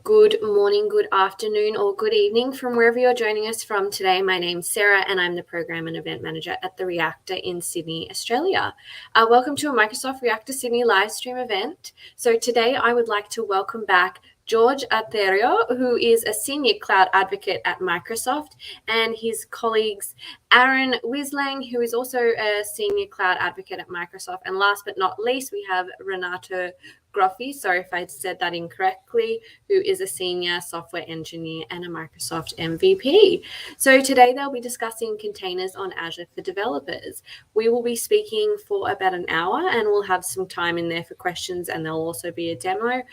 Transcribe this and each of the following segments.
Good morning, good afternoon, or good evening from wherever you're joining us from today. My name's Sarah and I'm the Program and Event Manager at the Reactor in Sydney, Australia. Welcome to a Microsoft Reactor Sydney live stream event. So today I would like to welcome back Jorge Arteiro, who is a Senior Cloud Advocate at Microsoft, and his colleagues Aaron Wislang, who is also a Senior Cloud Advocate at Microsoft. And last but not least, we have Renator Groffe, sorry if I said that incorrectly, who is a senior software engineer and a Microsoft MVP. So today they'll be discussing containers on Azure for developers. We will be speaking for about an hour and we'll have some time in there for questions, and there'll also be a demo.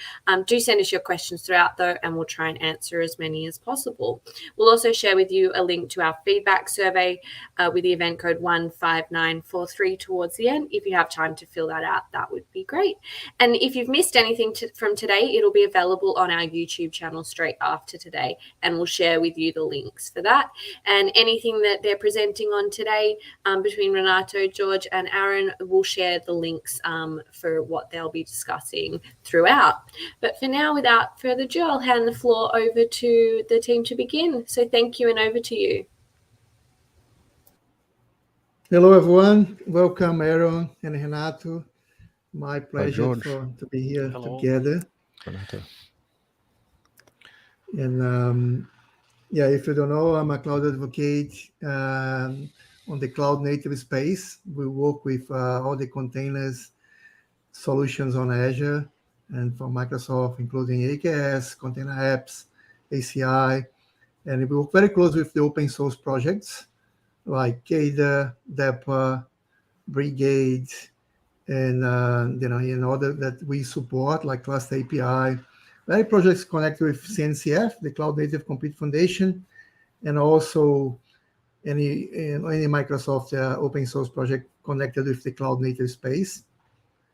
Do send us your questions throughout though, and we'll try and answer as many as possible. We'll also share with you a link to our feedback survey with the event code 15943 towards the end. If you have time to fill that out, that would be great. And if you've missed anything from today, it'll be available on our YouTube channel straight after today, and we'll share with you the links for that. And anything that they're presenting on today, between Renato, George, and Aaron, we'll share the links for what they'll be discussing throughout. But for now, without further ado, I'll hand the floor over to the team to begin. So thank you, and over to you. Hello, everyone. Welcome, Aaron and Renato. My pleasure to be here together. Renato. And if you don't know, I'm a cloud advocate on the cloud native space. We work with all the containers solutions on Azure and for Microsoft, including AKS, Container Apps, ACI, and we work very close with the open source projects like KEDA, DAPR, Brigade, and other that we support, like Cluster API. Many projects connect with CNCF, the Cloud Native Compute Foundation, and also any Microsoft open source project connected with the cloud native space.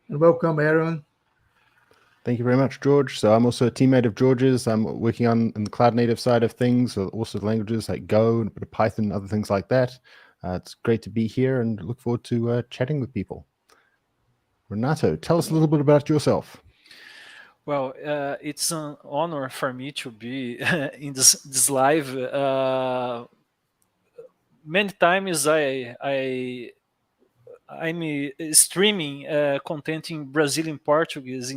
And welcome, Aaron. Thank you very much, George. So I'm also a teammate of George's. I'm working on the cloud native side of things, also languages like Go and a bit of Python, other things like that. It's great to be here and look forward to chatting with people. Renato, tell us a little bit about yourself. Well, it's an honor for me to be in this live. Many times I'm streaming content in Brazilian Portuguese,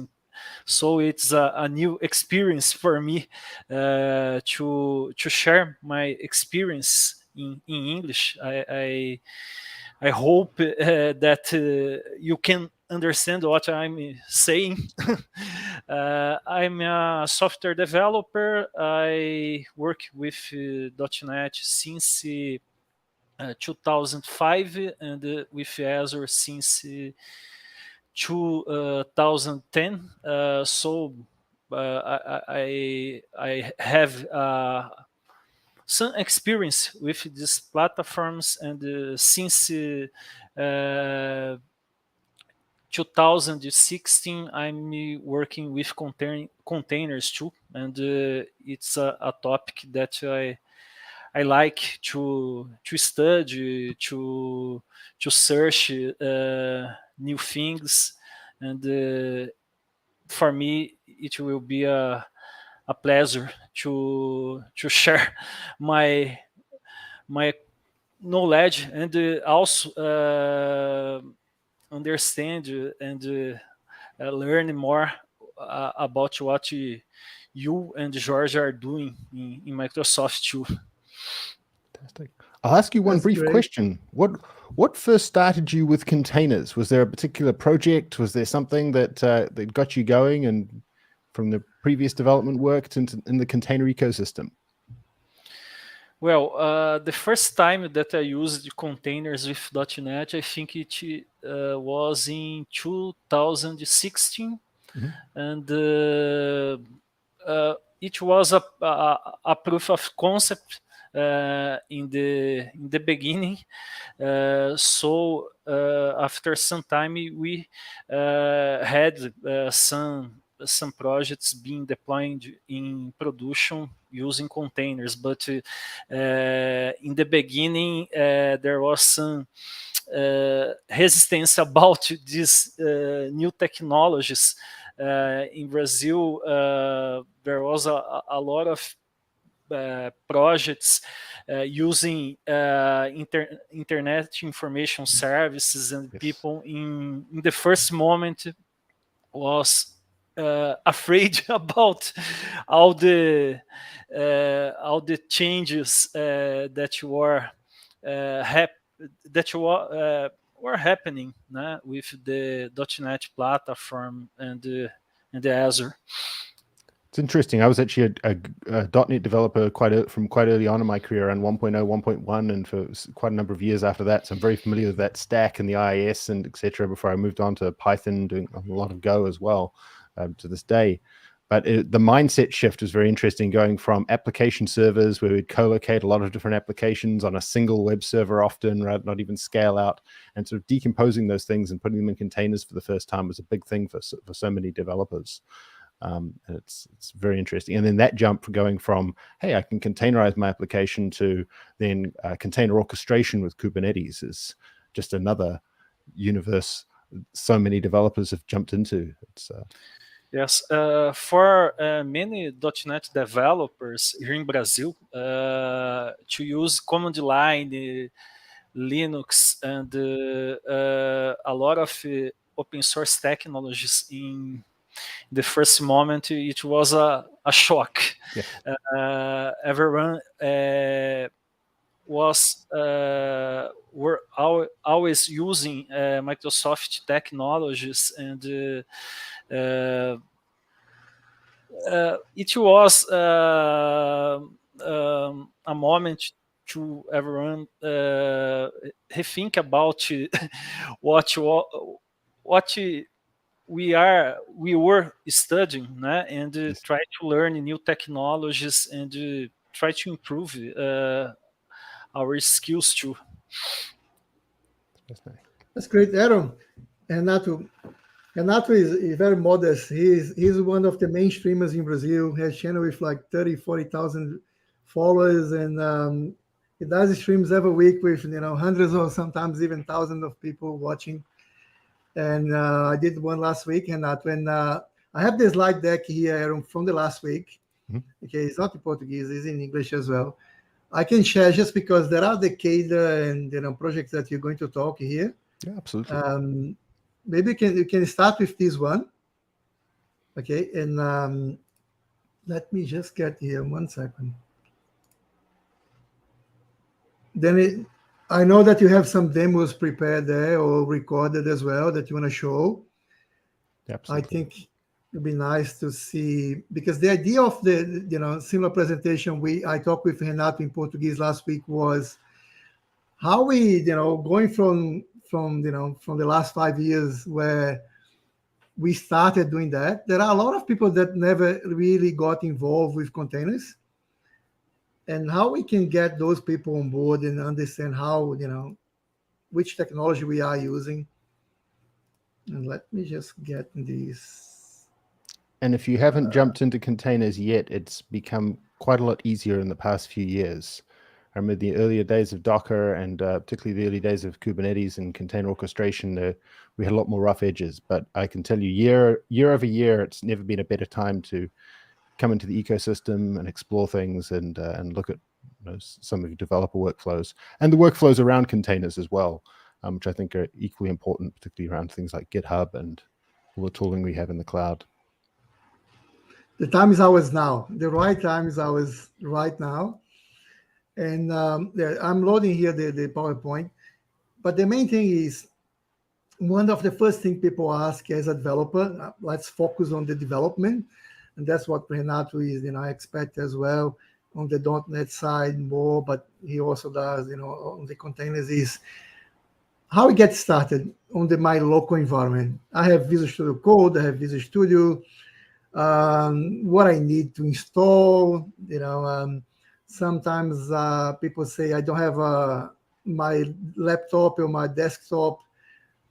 so it's a new experience for me to share my experience in English. I hope that you can understand what I'm saying. I'm a software developer. I work with .NET since 2005 and with Azure since 2010. So I have some experience with these platforms, and since 2016 I'm working with containers too, and it's a topic that I like to study, to search new things, and for me it will be a pleasure to share my knowledge, and also understand and learn more about what you and George are doing in Microsoft too. Fantastic. I'll ask you one brief question. What first started you with containers? Was there a particular project? Was there something that got you going, and from the previous development work in the container ecosystem? Well, the first time that I used containers with .NET, I think it was in 2016, and it was a proof of concept in the beginning. So after some time, we had some projects being deployed in production using containers, but in the beginning there was some resistance about these new technologies in Brazil, there was a lot of projects using internet information services, and Yes. people in the first moment was afraid about all the changes that were happening with the .NET platform and the Azure. It's interesting. I was actually a .NET developer from quite early on in my career, around 1.0, 1.1, and for quite a number of years after that. So I'm very familiar with that stack and the IIS and etc. Before I moved on to Python, doing a lot of Go as well to this day. But the mindset shift was very interesting, going from application servers where we'd co-locate a lot of different applications on a single web server often, right, not even scale out, and sort of decomposing those things and putting them in containers for the first time was a big thing for so many developers. And it's very interesting. And then that jump for going from, hey, I can containerize my application to then container orchestration with Kubernetes is just another universe so many developers have jumped into. It's Yes, for many .NET developers here in Brazil, to use command line, Linux, and a lot of open source technologies in the first moment, it was a shock. Yeah. Everyone were always using Microsoft technologies, and it was a moment to everyone rethink about what we were studying, and Yes. try to learn new technologies and try to improve our skills too. That's great, Aaron. Renato is very modest. He's one of the main streamers in Brazil. He has a channel with like 40,000 followers, and he does streams every week with hundreds or sometimes even thousands of people watching. And I did one last week, and I have the slide deck here, Aaron, from the last week. Mm-hmm. Okay, it's not in Portuguese; it's in English as well. I can share just because there are the KEDA and projects that you're going to talk here. Yeah, absolutely. Maybe you can start with this one. Okay, and let me just get here 1 second. Then I know that you have some demos prepared there or recorded as well that you want to show. Absolutely. I think it'd be nice to see, because the idea of the similar presentation I talked with Renato in Portuguese last week was how we going from the last 5 years where we started doing that. There are a lot of people that never really got involved with containers, and how we can get those people on board and understand how which technology we are using. And let me just get this. And if you haven't jumped into containers yet, it's become quite a lot easier in the past few years. I remember the earlier days of Docker, and particularly the early days of Kubernetes and container orchestration, we had a lot more rough edges. But I can tell you, year over year, it's never been a better time to come into the ecosystem and explore things and look at some of your developer workflows and the workflows around containers as well, which I think are equally important, particularly around things like GitHub and all the tooling we have in the cloud. The time is ours now. The right time is ours right now. And I'm loading here the PowerPoint. But the main thing is, one of the first things people ask as a developer, let's focus on the development. And that's what Renato is, I expect as well on the .NET side more, but he also does, on the containers, is how we get started on my local environment. I have Visual Studio Code, I have Visual Studio, what I need to install, sometimes people say I don't have my laptop or my desktop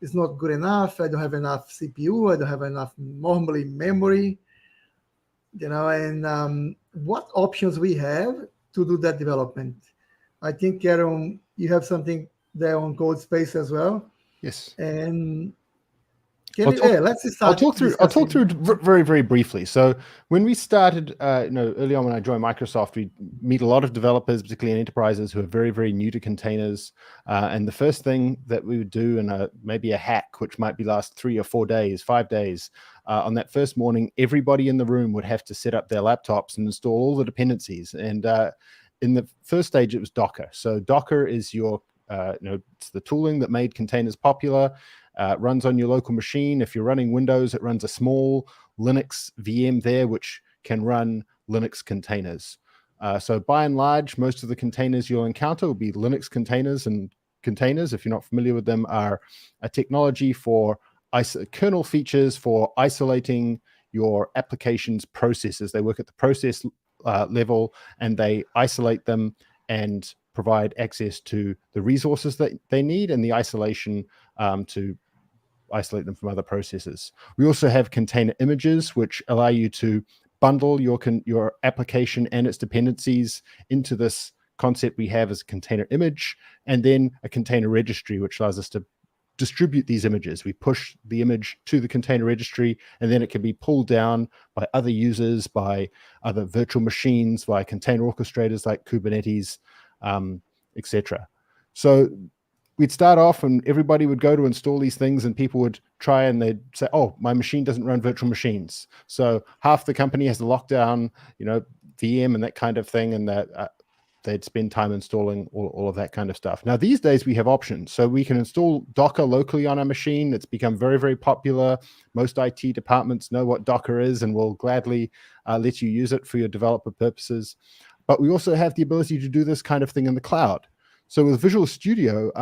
is not good enough. I don't have enough CPU. I don't have enough normally memory, and what options we have to do that development. I think, Aaron, you have something there on code space as well. Yes. And let's start. I'll talk through very, very briefly. So when we started, early on when I joined Microsoft, we meet a lot of developers, particularly in enterprises, who are very, very new to containers. And the first thing that we would do, and maybe a hack, which might be last 3 or 4 days, 5 days, on that first morning, everybody in the room would have to set up their laptops and install all the dependencies. And in the first stage, it was Docker. So Docker is your, it's the tooling that made containers popular. Runs on your local machine. If you're running Windows, it runs a small Linux VM there, which can run Linux containers. So by and large, most of the containers you'll encounter will be Linux containers, and containers, if you're not familiar with them, are a technology for kernel features for isolating your application's processes. They work at the process level, and they isolate them and provide access to the resources that they need, and the isolation to isolate them from other processes. We also have container images, which allow you to bundle your application and its dependencies into this concept we have as a container image, and then a container registry, which allows us to distribute these images. We push the image to the container registry, and then it can be pulled down by other users, by other virtual machines, by container orchestrators like Kubernetes, etc. So we'd start off and everybody would go to install these things, and people would try and they'd say, oh, my machine doesn't run virtual machines. So half the company has to lock down, VM and that kind of thing, and that they'd spend time installing all of that kind of stuff. Now, these days we have options. So we can install Docker locally on our machine. It's become very, very popular. Most IT departments know what Docker is and will gladly let you use it for your developer purposes. But we also have the ability to do this kind of thing in the cloud. So with Visual Studio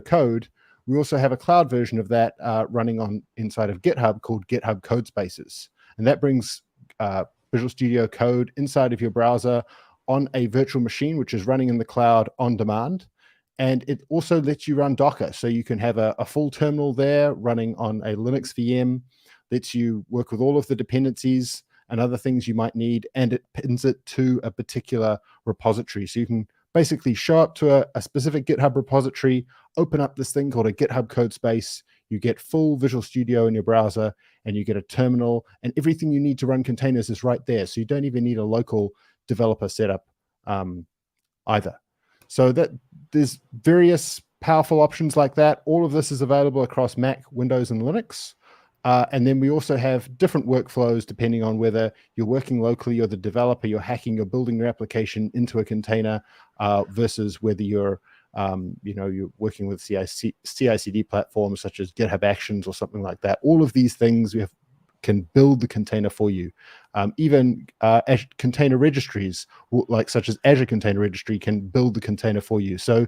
Code, we also have a cloud version of that running inside of GitHub called GitHub Codespaces. And that brings Visual Studio Code inside of your browser on a virtual machine, which is running in the cloud on demand. And it also lets you run Docker. So you can have a full terminal there running on a Linux VM, lets you work with all of the dependencies and other things you might need, and it pins it to a particular repository. So you can basically show up to a specific GitHub repository, open up this thing called a GitHub Codespace, you get full Visual Studio in your browser, and you get a terminal, and everything you need to run containers is right there. So you don't even need a local developer setup either. So that there's various powerful options like that. All of this is available across Mac, Windows, and Linux. And then we also have different workflows depending on whether you're working locally, you're the developer, you're hacking or building your application into a container versus whether you're you're working with CI/CD platforms such as GitHub Actions or something like that. All of these things can build the container for you. Even container registries, such as Azure Container Registry, can build the container for you. So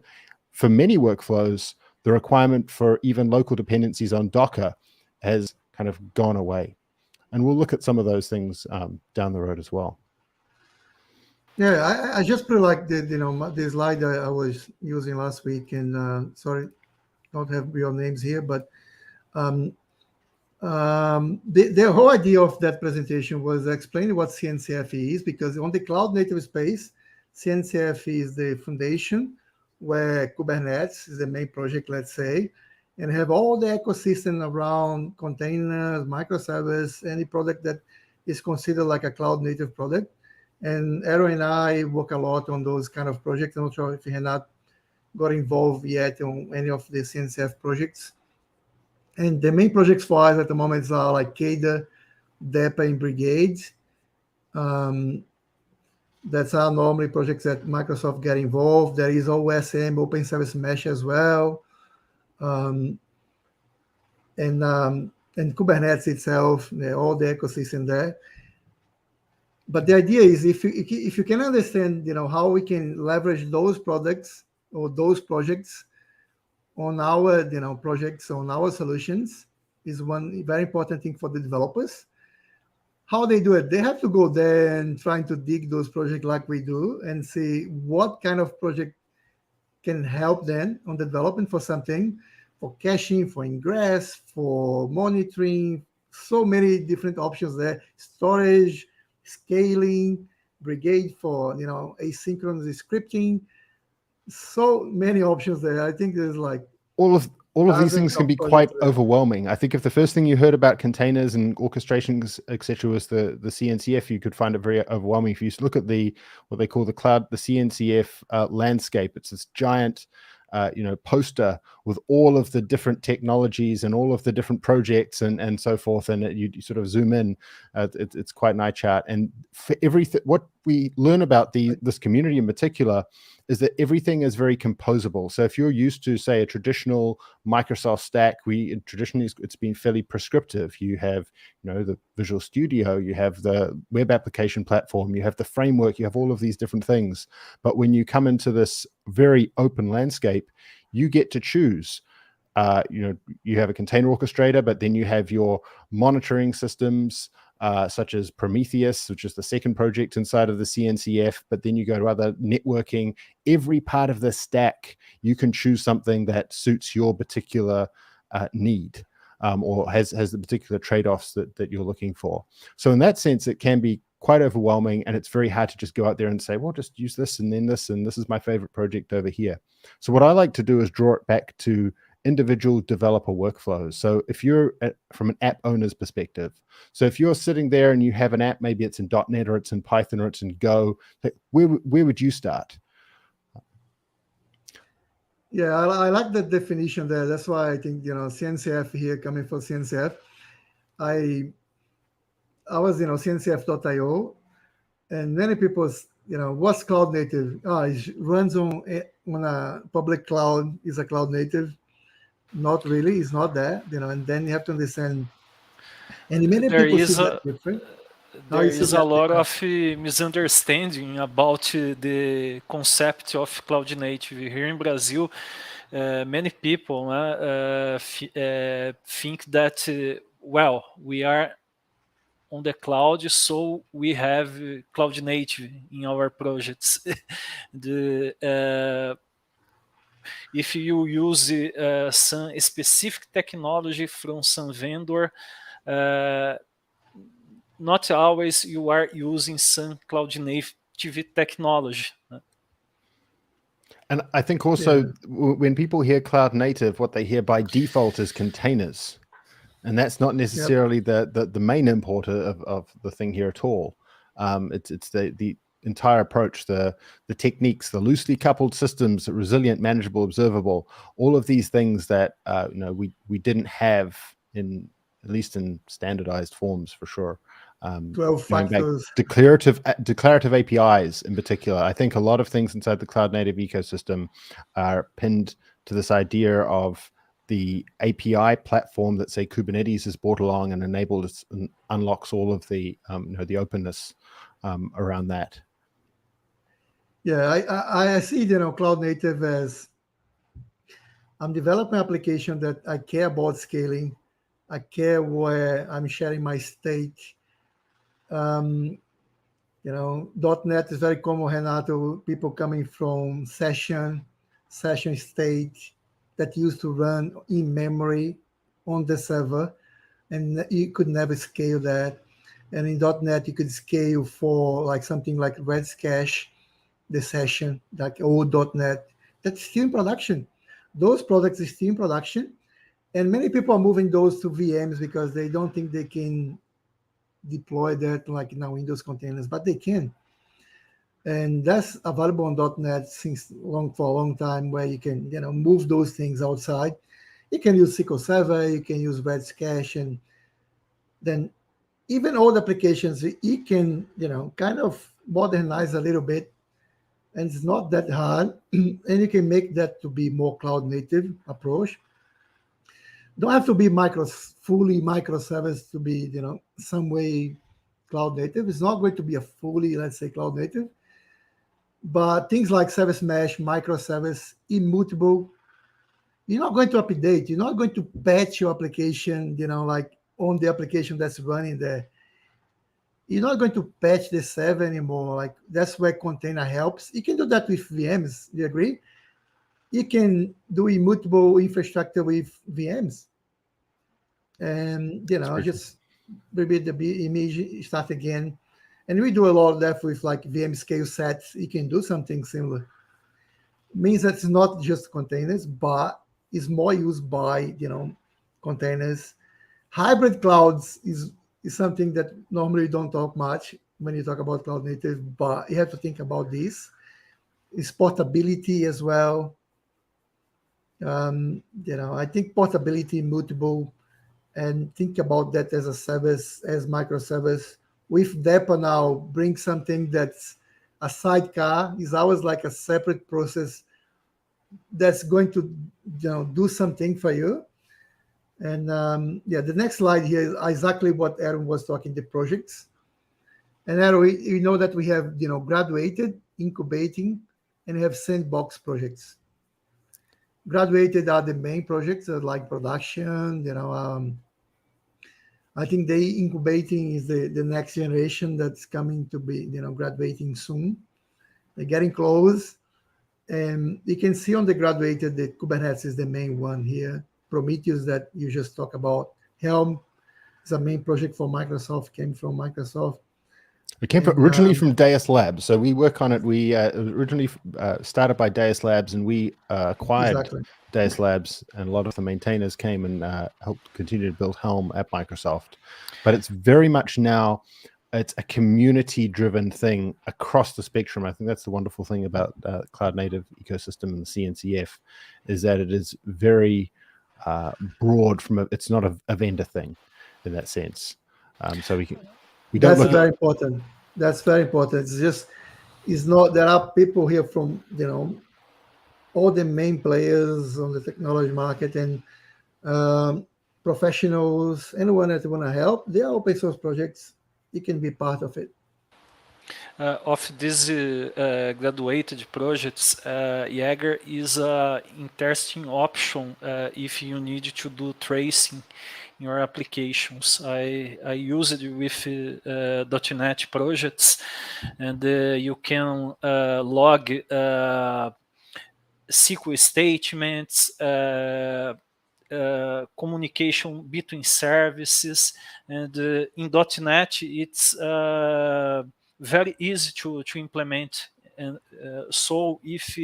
for many workflows, the requirement for even local dependencies on Docker has kind of gone away. And we'll look at some of those things down the road as well. Yeah, I just put like the slide that I was using last week, and sorry, don't have real names here, but the whole idea of that presentation was explaining what CNCF is, because on the cloud native space, CNCF is the foundation where Kubernetes is the main project, let's say, and have all the ecosystem around containers, microservices, any product that is considered like a cloud native product. And Aaron and I work a lot on those kind of projects. I'm not sure if Renato got involved yet on any of the CNCF projects. And the main projects for us at the moment are like KEDA, DAPR, and Brigade. That's our normally projects that Microsoft get involved. There is OSM, Open Service Mesh as well. And Kubernetes itself, all the ecosystem there. But the idea is if you can understand, how we can leverage those products or those projects on our, projects, on our solutions, is one very important thing for the developers. How they do it, they have to go there and trying to dig those projects like we do and see what kind of project can help them on the development for something, for caching, for ingress, for monitoring, so many different options there, storage, scaling, Brigade for, asynchronous scripting, so many options there. I think there's like all all of these things can be quite overwhelming. I think if the first thing you heard about containers and orchestrations, etc., was the CNCF, you could find it very overwhelming. If you look at what they call the CNCF landscape, it's this giant poster with all of the different technologies and all of the different projects and so forth, and you sort of zoom in. It's quite an eye chart. And for everything, what we learn about this community in particular is that everything is very composable. So if you're used to, say, a traditional Microsoft stack, traditionally it's been fairly prescriptive. You have, the Visual Studio, you have the web application platform, you have the framework, you have all of these different things. But when you come into this very open landscape, you get to choose. You have a container orchestrator, but then you have your monitoring systems, such as Prometheus, which is the second project inside of the CNCF, but then you go to other networking. Every part of the stack, you can choose something that suits your particular need, or has the particular trade-offs that you're looking for. So in that sense, it can be quite overwhelming, and it's very hard to just go out there and say, well, just use this and then this, and this is my favorite project over here. So what I like to do is draw it back to individual developer workflows. So if you're from an app owner's perspective, so if you're sitting there and you have an app, maybe it's in .NET or it's in Python or it's in Go, where would you start? Yeah, I like that definition there. That's why I think, CNCF here, coming from CNCF, I was, CNCF.io, and many people, what's cloud native? It runs on a public cloud, is a cloud native. Not really, it's not that, and then you have to understand. And many people see that different. There is a lot of misunderstanding about the concept of cloud native. Here in Brazil, many people think that, we are on the cloud, so we have cloud native in our projects. If you use some specific technology from some vendor, not always you are using some cloud native technology. And I think also when people hear cloud native, what they hear by default is containers. And that's not necessarily the main importer of the thing here at all. It's the entire approach, the techniques, the loosely coupled systems, resilient, manageable, observable, all of these things that we didn't have in, at least in standardized forms for sure. 12 factors. Declarative APIs in particular. I think a lot of things inside the cloud native ecosystem are pinned to this idea of the API platform that, say, Kubernetes has brought along and enabled and unlocks all of the the openness around that. Yeah, I see cloud native as I'm developing an application that I care about scaling. I care where I'm sharing my state. .NET is very common, Renato, people coming from session state that used to run in memory on the server, and you could never scale that. And in .NET, you could scale for like something like Redis cache, the session, like old .NET, that's still in production. Those products are still in production, and many people are moving those to VMs because they don't think they can deploy that like now Windows containers, but they can. And that's available on .NET for a long time, where you can move those things outside. You can use SQL Server, you can use Redis cache, and then even old applications you can kind of modernize a little bit, and it's not that hard. And you can make that to be more cloud native approach. Don't have to be fully microservice to be some way cloud native. It's not going to be a fully, let's say, cloud native, but things like service mesh, microservice, immutable, you're not going to update. You're not going to patch your application, like on the application that's running there. You're not going to patch the server anymore. Like that's where container helps. You can do that with VMs. Do you agree? You can do immutable infrastructure with VMs, and just repeat the image, start again. And we do a lot of that with like VM scale sets. You can do something similar. Means that it's not just containers, but is more used by, containers. Hybrid clouds is something that normally don't talk much when you talk about cloud native, but you have to think about this. It's portability as well. I think portability, mutable, and think about that as a service, as microservice. With DAPR now, bring something that's a sidecar. Is always like a separate process that's going to do something for you. And the next slide here is exactly what Aaron was talking, the projects. And Aaron, you know that we have graduated, incubating, and we have sandbox projects. Graduated are the main projects like production. I think the incubating is the next generation that's coming to be graduating soon. They're getting close. And you can see on the graduated that Kubernetes is the main one here. Prometheus that you just talked about. Helm is a main project for Microsoft, came from Microsoft. It came originally from Deus Labs. So we work on it. We originally started by Deus Labs, and we acquired Deus Labs, and a lot of the maintainers came and helped continue to build Helm at Microsoft. But it's very much now, it's a community-driven thing across the spectrum. I think that's the wonderful thing about cloud native ecosystem and the CNCF, is that it is very broad. It's not a vendor thing in that sense. So we don't. That's very important. That's very important. It's not. There are people here from all the main players on the technology market and professionals. Anyone that want to help, they are open source projects. You can be part of it. Of these graduated projects, Jaeger is an interesting option if you need to do tracing in your applications. I use it with .NET projects, and you can log SQL statements, communication between services, and in .NET it's very easy to implement. And so if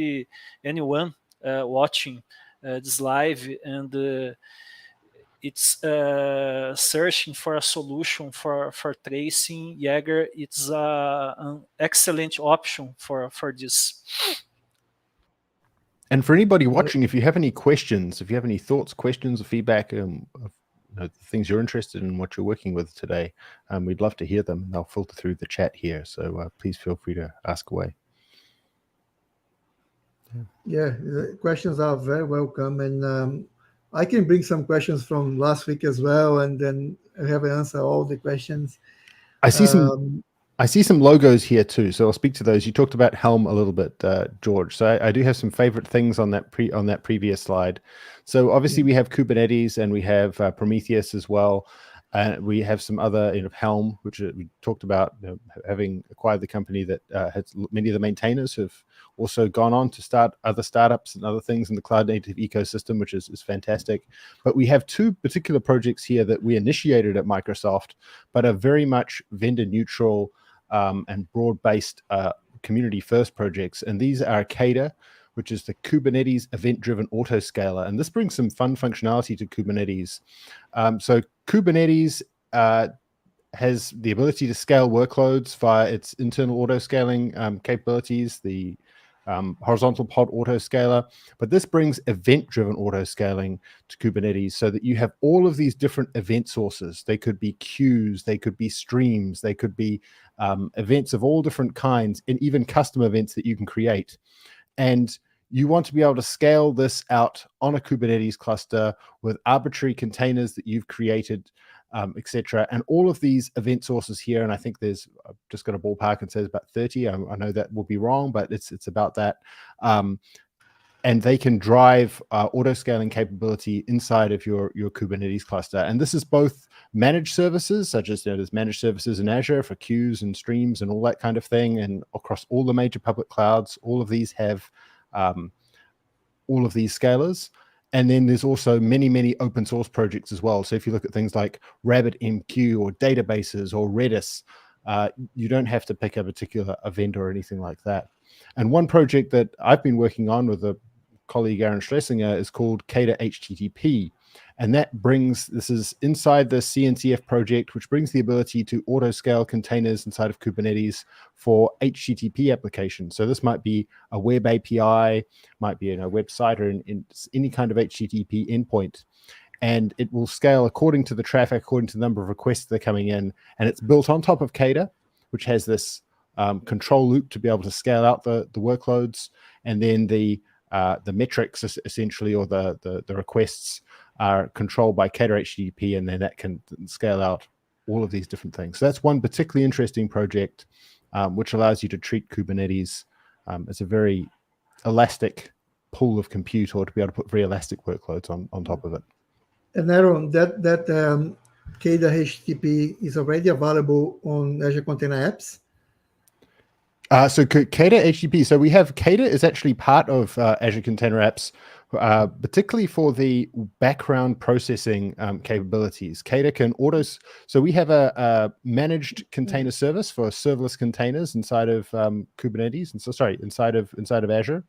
anyone watching this live and it's searching for a solution for tracing, Jaeger, it's an excellent option for this. And for anybody watching, if you have any questions, if you have any thoughts, questions, or feedback of things you're interested in, what you're working with today, we'd love to hear them. They'll filter through the chat here, so please feel free to ask away. Yeah, the questions are very welcome, and I can bring some questions from last week as well, and then I have answer all the questions. I see some logos here too, so I'll speak to those. You talked about Helm a little bit, George. So I do have some favorite things on that previous slide. So obviously we have Kubernetes and we have Prometheus as well. We have some other Helm, which we talked about, having acquired the company that has many of the maintainers have also gone on to start other startups and other things in the cloud native ecosystem, which is fantastic. But we have two particular projects here that we initiated at Microsoft, but are very much vendor neutral and broad-based community-first projects. And these are KEDA, which is the Kubernetes event-driven autoscaler. And this brings some fun functionality to Kubernetes. So Kubernetes has the ability to scale workloads via its internal autoscaling capabilities, the horizontal pod autoscaler, but this brings event-driven autoscaling to Kubernetes so that you have all of these different event sources. They could be queues, they could be streams, they could be events of all different kinds, and even custom events that you can create. And you want to be able to scale this out on a Kubernetes cluster with arbitrary containers that you've created, etc. And all of these event sources here, and I think there's, I've just got a ballpark and says about 30. I know that will be wrong, but it's about that. And they can drive auto-scaling capability inside of your Kubernetes cluster. And this is both managed services, such as there's managed services in Azure for queues and streams and all that kind of thing. And across all the major public clouds, all of these have all of these scalers. And then there's also many, many open source projects as well. So if you look at things like RabbitMQ or databases or Redis, you don't have to pick a particular vendor or anything like that. And one project that I've been working on with a colleague Aaron Schlesinger is called KEDA HTTP. And this is inside the CNCF project, which brings the ability to auto-scale containers inside of Kubernetes for HTTP applications. So this might be a web API, might be in a website or in any kind of HTTP endpoint. And it will scale according to the traffic, according to the number of requests that are coming in. And it's built on top of KEDA, which has this control loop to be able to scale out the workloads. And then the metrics essentially, or the requests, are controlled by KEDA HTTP, and then that can scale out all of these different things. So that's one particularly interesting project, which allows you to treat Kubernetes as a very elastic pool of compute, or to be able to put very elastic workloads on top of it. And Aaron, that KEDA HTTP is already available on Azure Container Apps. So KEDA HTTP, so we have KEDA is actually part of Azure Container Apps, particularly for the background processing capabilities. KEDA can so we have a managed container service for serverless containers inside of Kubernetes, inside of Azure,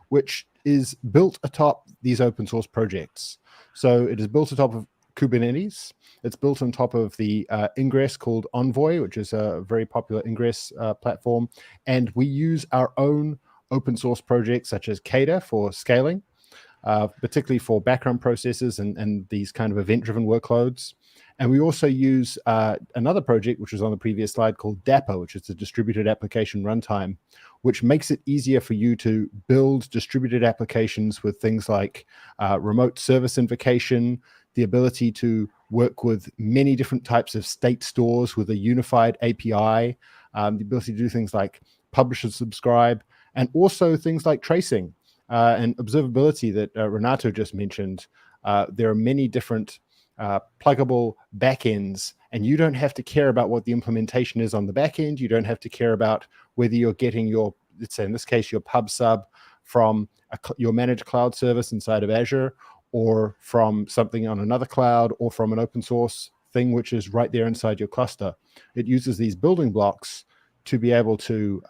which is built atop these open source projects. So it is built atop of Kubernetes. It's built on top of the ingress called Envoy, which is a very popular ingress platform. And we use our own open source projects such as KEDA for scaling, particularly for background processes and these kind of event-driven workloads. And we also use another project, which was on the previous slide, called DAPR, which is the distributed application runtime, which makes it easier for you to build distributed applications with things like remote service invocation, the ability to work with many different types of state stores with a unified API, the ability to do things like publish and subscribe, and also things like tracing and observability that Renato just mentioned. There are many different pluggable backends, and you don't have to care about what the implementation is on the backend. You don't have to care about whether you're getting your, let's say in this case, your pub sub from your managed cloud service inside of Azure, or from something on another cloud, or from an open source thing which is right there inside your cluster. It uses these building blocks to be able to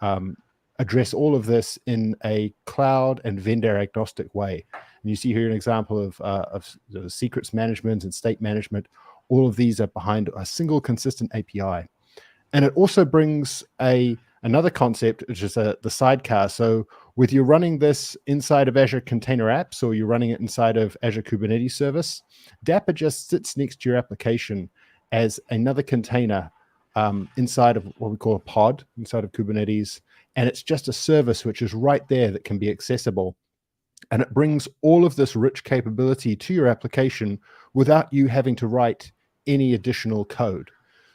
address all of this in a cloud and vendor agnostic way. And you see here an example of secrets management and state management. All of these are behind a single consistent API. And it also brings another concept, which is the sidecar. So whether you're running this inside of Azure Container Apps or you're running it inside of Azure Kubernetes Service, DAPR just sits next to your application as another container inside of what we call a pod inside of Kubernetes. And it's just a service which is right there that can be accessible. And it brings all of this rich capability to your application without you having to write any additional code.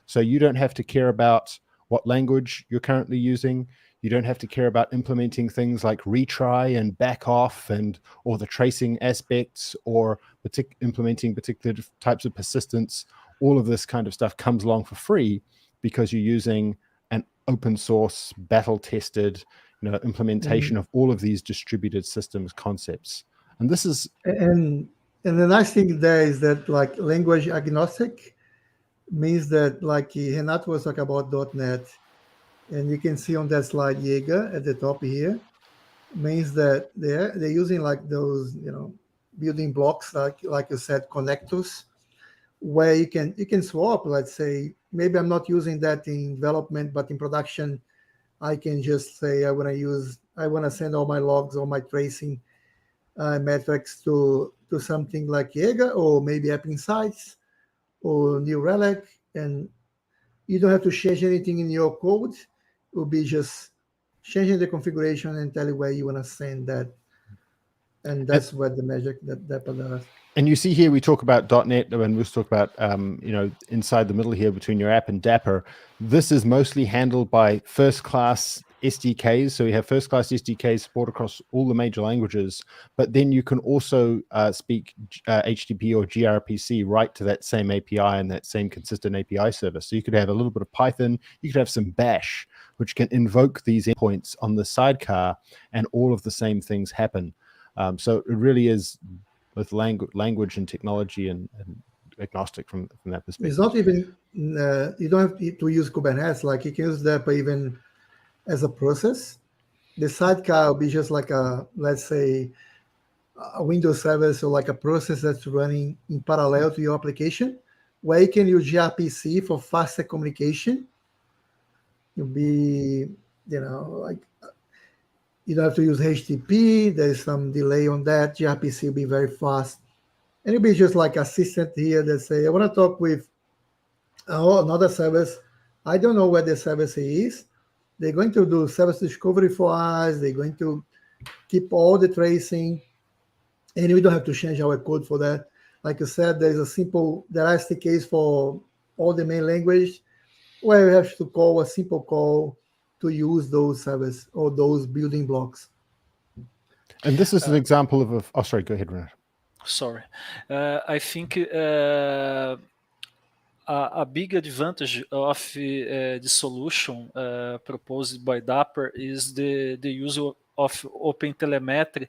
So you don't have to care about what language you're currently using. You don't have to care about implementing things like retry and back off or the tracing aspects, or implementing particular types of persistence. All of this kind of stuff comes along for free because you're using an open source, battle tested, implementation of all of these distributed systems concepts. And this is and the nice thing there is that like language agnostic means that, like Renato was talking about .NET, and you can see on that slide Jaeger at the top here, means that they're using like those building blocks, like you said, connectors, where you can swap. Let's say maybe I'm not using that in development, but in production I can just say I want to send all my logs, all my tracing metrics to something like Jaeger, or maybe App Insights or New Relic, and you don't have to change anything in your code. It will be just changing the configuration and tell you where you want to send that. And that's what the magic that DAPR does. And you see here, we talk about .NET, and we'll talk about, inside the middle here between your app and DAPR. This is mostly handled by first-class SDKs. So we have first-class SDKs support across all the major languages, but then you can also speak HTTP or gRPC right to that same API and that same consistent API service. So you could have a little bit of Python, you could have some Bash, which can invoke these endpoints on the sidecar, and all of the same things happen. So it really is both language and technology and agnostic from that perspective. It's not even, you don't have to use Kubernetes. Like you can use DAPR even as a process. The sidecar will be just like let's say, a Windows service or like a process that's running in parallel to your application, where you can use gRPC for faster communication. You'll be, like you don't have to use HTTP. There's some delay on that. gRPC will be very fast. And it'll be just like assistant here that say, I want to talk with another service. I don't know where the service is. They're going to do service discovery for us. They're going to keep all the tracing. And we don't have to change our code for that. Like I said, there's a simple, there are SDKs for all the main language where you have to call a simple call to use those services or those building blocks. And this is an example of oh, sorry, go ahead, Renato. Sorry. I think a big advantage of the solution proposed by DAPR is the use of OpenTelemetry.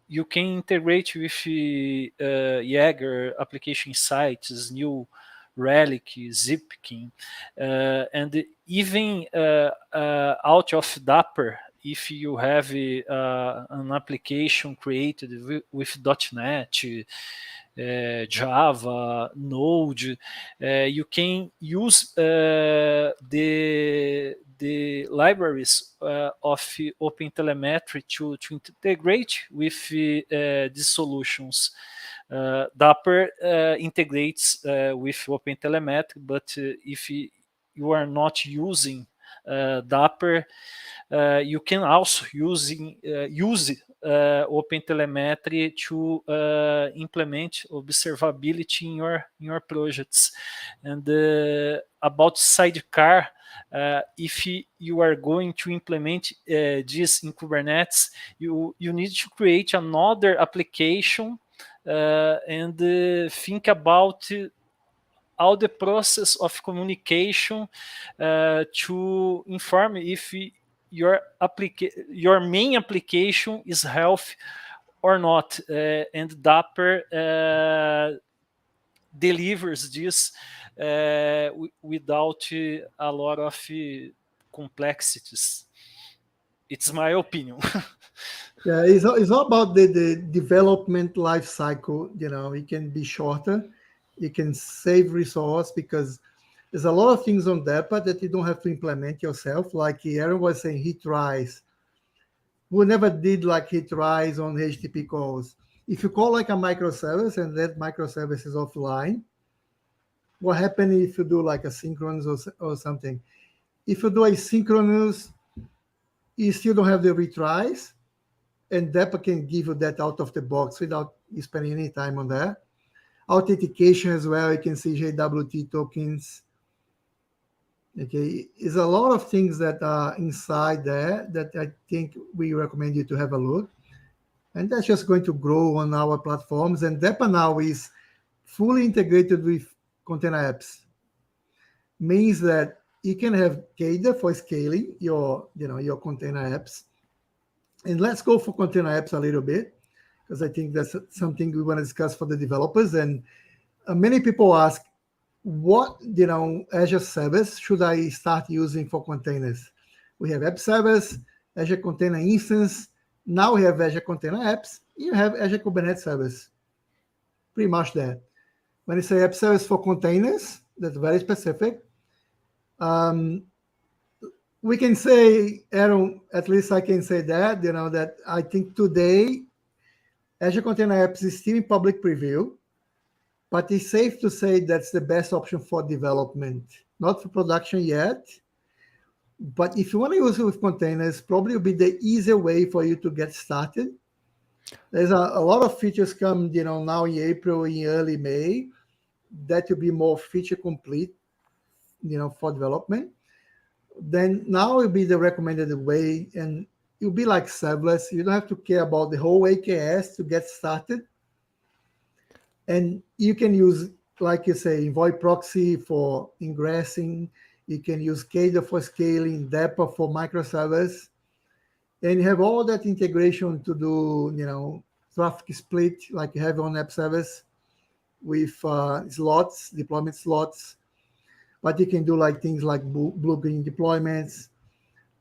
You can integrate with Jaeger application sites, New Relic, Zipkin, and even out of DAPR, if you have an application created with .NET, Java, Node, you can use the libraries of OpenTelemetry to integrate with these solutions. DAPR integrates with OpenTelemetry, but if you are not using DAPR, you can also use OpenTelemetry to implement observability in your projects. And about sidecar, if you are going to implement this in Kubernetes, you need to create another application and think about all the process of communication to inform if your main application is healthy or not. And DAPR delivers this without a lot of complexities. It's my opinion. Yeah, it's all about the development life cycle. It can be shorter. You can save resource because there's a lot of things on DAPR that you don't have to implement yourself. Like Aaron was saying, hit rise. We never did like hit rise on HTTP calls. If you call like a microservice and that microservice is offline, what happens if you do like a synchronous or something? If you do asynchronous, you still don't have the retries, and DAPR can give you that out of the box without you spending any time on that. Authentication as well, you can see JWT tokens. Okay, it's a lot of things that are inside there that I think we recommend you to have a look. And that's just going to grow on our platforms. And DAPR now is fully integrated with container apps. Means that you can have KEDA for scaling your container apps. And let's go for container apps a little bit, because I think that's something we want to discuss for the developers. And many people ask, what Azure service should I start using for containers? We have app service, Azure Container Instance. Now we have Azure Container Apps. You have Azure Kubernetes Service. Pretty much that. When you say app service for containers, that's very specific. We can say, Aaron, at least I can say that, that I think today Azure Container Apps is still in public preview, but it's safe to say that's the best option for development. Not for production yet, but if you want to use it with containers, probably will be the easier way for you to get started. There's a lot of features come, now in April, in early May, that will be more feature complete, for development. Then now will be the recommended way, and it'll be like serverless. You don't have to care about the whole AKS to get started. And you can use, like you say, Envoy proxy for ingressing. You can use KEDA for scaling, DAPR for microservice. And you have all that integration to do, traffic split like you have on app service with slots, deployment slots. But you can do like things like blue-green deployments.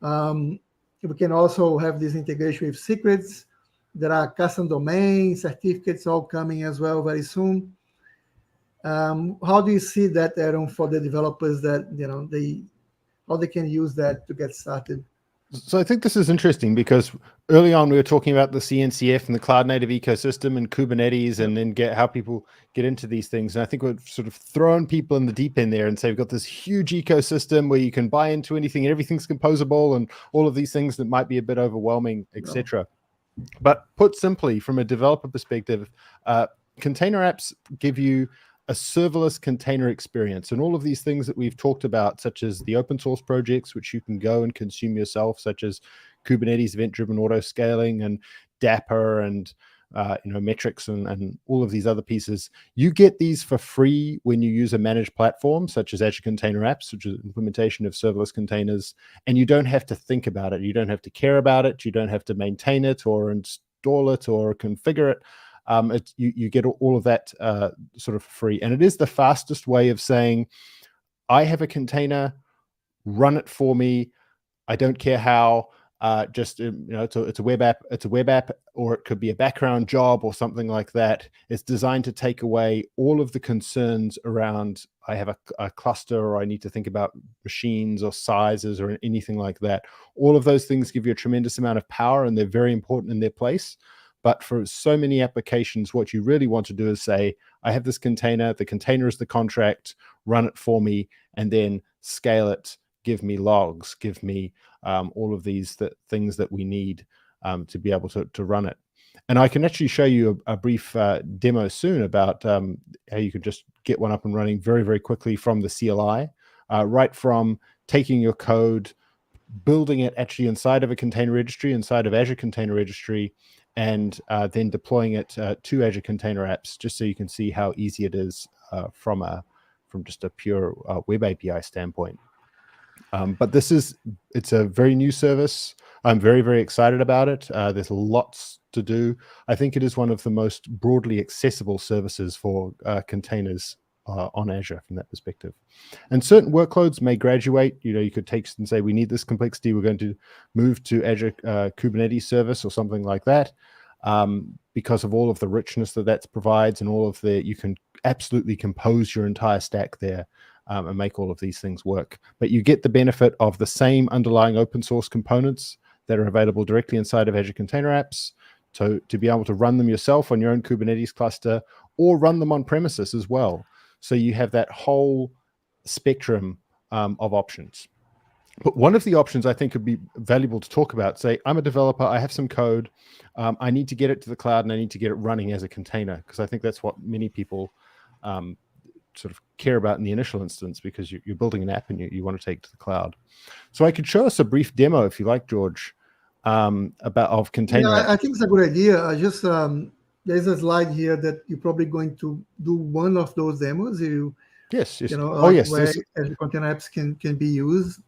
We can also have this integration with secrets. There are custom domain certificates all coming as well very soon. How do you see that, Aaron, for the developers that, how they can use that to get started? So I think this is interesting because early on we were talking about the CNCF and the cloud native ecosystem and Kubernetes, and then how people get into these things. And I think we've sort of thrown people in the deep end there and say we've got this huge ecosystem where you can buy into anything, everything's composable, and all of these things that might be a bit overwhelming, etc. But put simply, from a developer perspective, container apps give you a serverless container experience, and all of these things that we've talked about, such as the open source projects, which you can go and consume yourself, such as Kubernetes event-driven auto scaling and DAPR and metrics and all of these other pieces. You get these for free when you use a managed platform, such as Azure Container Apps, which is implementation of serverless containers, and you don't have to think about it. You don't have to care about it. You don't have to maintain it or install it or configure it. You get all of that sort of free. And it is the fastest way of saying, I have a container, run it for me. I don't care how, it's a web app, or it could be a background job or something like that. It's designed to take away all of the concerns around, I have a cluster, or I need to think about machines or sizes or anything like that. All of those things give you a tremendous amount of power, and they're very important in their place. But for so many applications, what you really want to do is say, I have this container, the container is the contract, run it for me, and then scale it, give me logs, give me all of these things that we need to be able to run it. And I can actually show you a brief demo soon about how you could just get one up and running very, very quickly from the CLI, right from taking your code, building it actually inside of a container registry, inside of Azure Container Registry, and then deploying it to Azure Container Apps, just so you can see how easy it is from just a pure web API standpoint. But it's a very new service. I'm very, very excited about it. There's lots to do. I think it is one of the most broadly accessible services for containers on Azure from that perspective. And certain workloads may graduate. You could take and say, we need this complexity, we're going to move to Azure Kubernetes service or something like that, because of all of the richness that provides, and all of you can absolutely compose your entire stack there and make all of these things work. But you get the benefit of the same underlying open source components that are available directly inside of Azure Container Apps to be able to run them yourself on your own Kubernetes cluster, or run them on premises as well. So you have that whole spectrum of options. But one of the options I think would be valuable to talk about, say, I'm a developer, I have some code, I need to get it to the cloud, and I need to get it running as a container, because I think that's what many people sort of care about in the initial instance, because you're building an app and you want to take it to the cloud. So I could show us a brief demo, if you like, George, of container. Yeah, I think it's a good idea. I just there's a slide here that you're probably going to do one of those demos. Yes. Where Azure Container Apps can be used.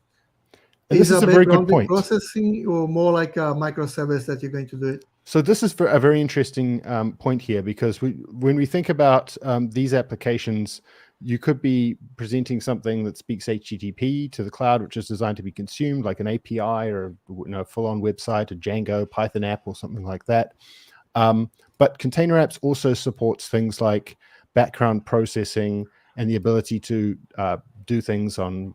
And this is a very good point. Processing, or more like a microservice that you're going to do it? So this is a very interesting point here, because when we think about these applications, you could be presenting something that speaks HTTP to the cloud, which is designed to be consumed, like an API or a full-on website, a Django, Python app, or something like that. But Container Apps also supports things like background processing and the ability to do things on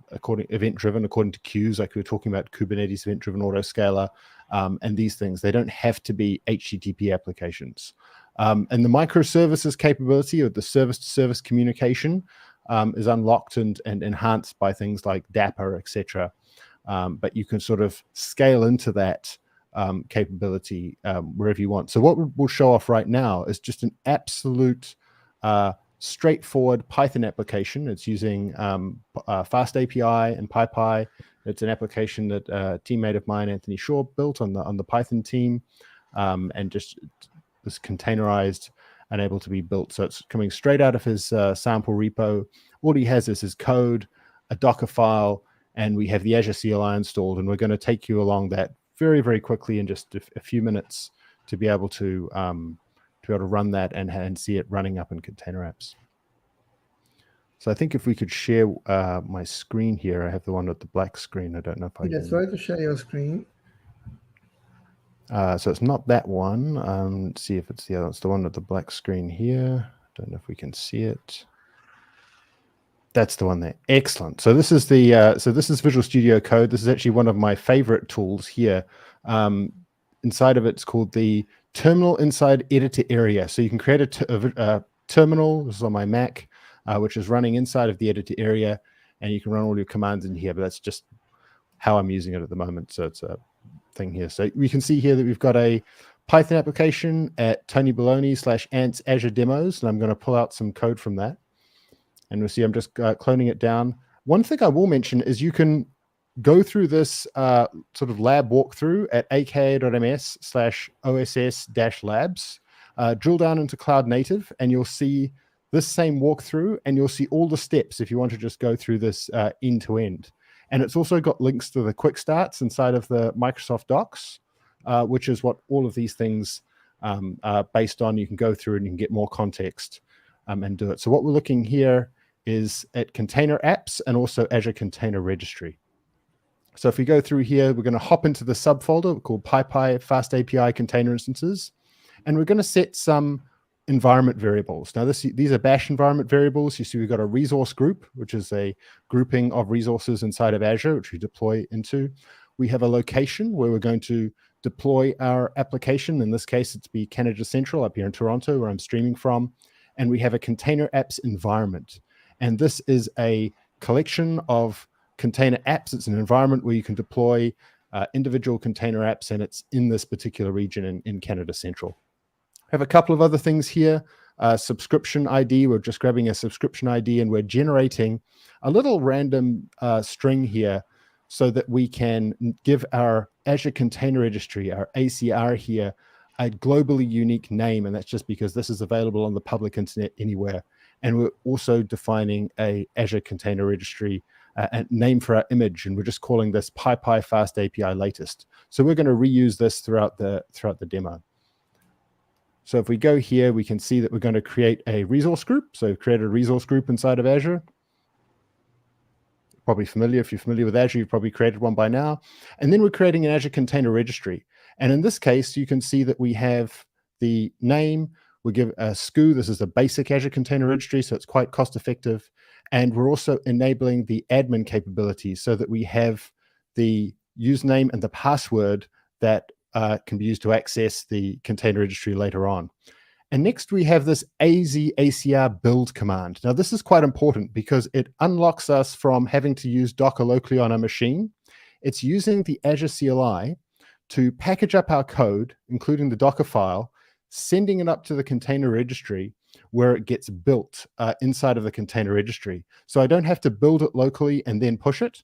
event-driven according to queues, like we were talking about Kubernetes event-driven autoscaler, and these things. They don't have to be HTTP applications. And the microservices capability, or the service-to-service communication, is unlocked and enhanced by things like DAPR, etc. But you can sort of scale into that capability wherever you want. So what we'll show off right now is just an absolute straightforward Python application. It's using Fast API and PyPy. It's an application that a teammate of mine, Anthony Shaw, built on the Python team, and just was containerized and able to be built. So it's coming straight out of his sample repo. All he has is his code, a Docker file, and we have the Azure CLI installed. And we're going to take you along that very, very quickly in just a few minutes to be able to run that and see it running up in Container Apps. So I think if we could share my screen here, I have the one with the black screen. I don't know if I can. Try to share your screen. So it's not that one. Let's see if it's the other. It's the one with the black screen here. Don't know if we can see it. That's the one there. Excellent. So this is the this is Visual Studio Code. This is actually one of my favorite tools here. Inside of it's called the Terminal Inside Editor Area. So you can create a terminal. This is on my Mac, which is running inside of the editor area, and you can run all your commands in here. But that's just how I'm using it at the moment. So it's a thing here. So we can see here that we've got a Python application at TonyBaloney/Ants Azure Demos, and I'm going to pull out some code from that. And we'll see I'm just cloning it down. One thing I will mention is you can go through this sort of lab walkthrough at aka.ms/oss-labs, drill down into Cloud Native, and you'll see this same walkthrough, and you'll see all the steps if you want to just go through this end to end. And it's also got links to the quick starts inside of the Microsoft Docs, which is what all of these things are based on. You can go through and you can get more context and do it. So what we're looking here is at Container Apps and also Azure Container Registry. So if we go through here, we're going to hop into the subfolder called PyPy Fast API Container Instances, and we're going to set some environment variables. Now these are bash environment variables. You see we've got a resource group, which is a grouping of resources inside of Azure, which we deploy into. We have a location where we're going to deploy our application. In this case, it's be Canada Central up here in Toronto, where I'm streaming from. And we have a Container Apps environment. And this is a collection of container apps. It's an environment where you can deploy individual container apps, and it's in this particular region in Canada Central. I have a couple of other things here. Subscription ID, we're just grabbing a subscription ID, and we're generating a little random string here so that we can give our Azure Container Registry, our ACR here, a globally unique name, and that's just because this is available on the public internet anywhere. And we're also defining a Azure Container Registry name for our image, and we're just calling this PyPy Fast API Latest. So we're going to reuse this throughout the demo. So if we go here, we can see that we're going to create a resource group. So create a resource group inside of Azure. Probably familiar. If you're familiar with Azure, you've probably created one by now. And then we're creating an Azure Container Registry. And in this case, you can see that we have the name. We give a SKU. This is a basic Azure Container Registry, so it's quite cost effective. And we're also enabling the admin capabilities so that we have the username and the password that can be used to access the container registry later on. And next we have this AZACR build command. Now this is quite important because it unlocks us from having to use Docker locally on our machine. It's using the Azure CLI to package up our code, including the Docker file, sending it up to the container registry where it gets built inside of the container registry. So I don't have to build it locally and then push it.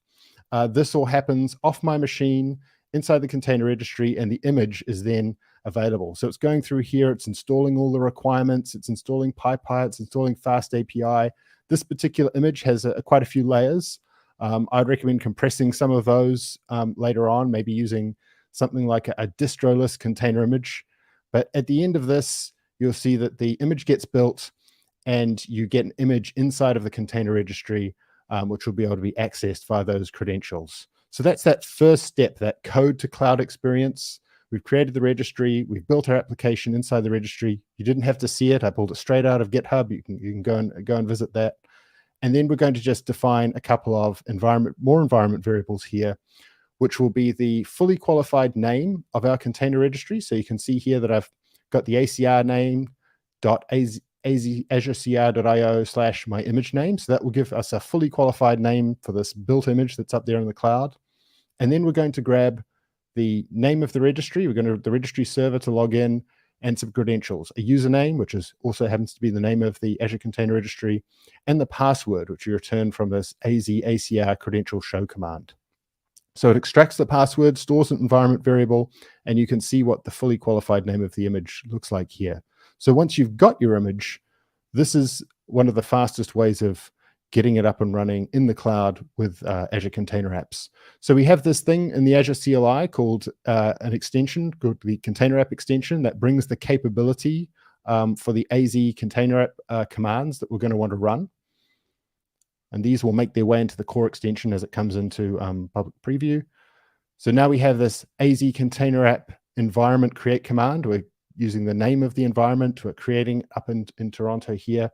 This all happens off my machine inside the container registry, and the image is then available. So it's going through here, it's installing all the requirements, it's installing PyPy, it's installing Fast API. This particular image has quite a few layers. I'd recommend compressing some of those later on, maybe using something like a distroless container image. But at the end of this, you'll see that the image gets built and you get an image inside of the container registry, which will be able to be accessed via those credentials. So that's that first step, that code to cloud experience. We've created the registry. We've built our application inside the registry. You didn't have to see it. I pulled it straight out of GitHub. You can go and visit that. And then we're going to just define a couple of more environment variables here, which will be the fully qualified name of our container registry. So you can see here that I've got the ACR name .azurecr.io/my image name. So that will give us a fully qualified name for this built image that's up there in the cloud. And then we're going to grab the name of the registry. We're going to the registry server to log in, and some credentials, a username, which also happens to be the name of the Azure Container Registry, and the password, which you return from this AZACR credential show command. So it extracts the password, stores an environment variable, and you can see what the fully qualified name of the image looks like here. So once you've got your image, this is one of the fastest ways of getting it up and running in the cloud with Azure Container Apps. So we have this thing in the Azure CLI called an extension, called the Container App extension, that brings the capability for the AZ Container App commands that we're going to want to run. And these will make their way into the core extension as it comes into public preview. So now we have this AZ Container App environment create command. We're using the name of the environment. We're creating up in Toronto here.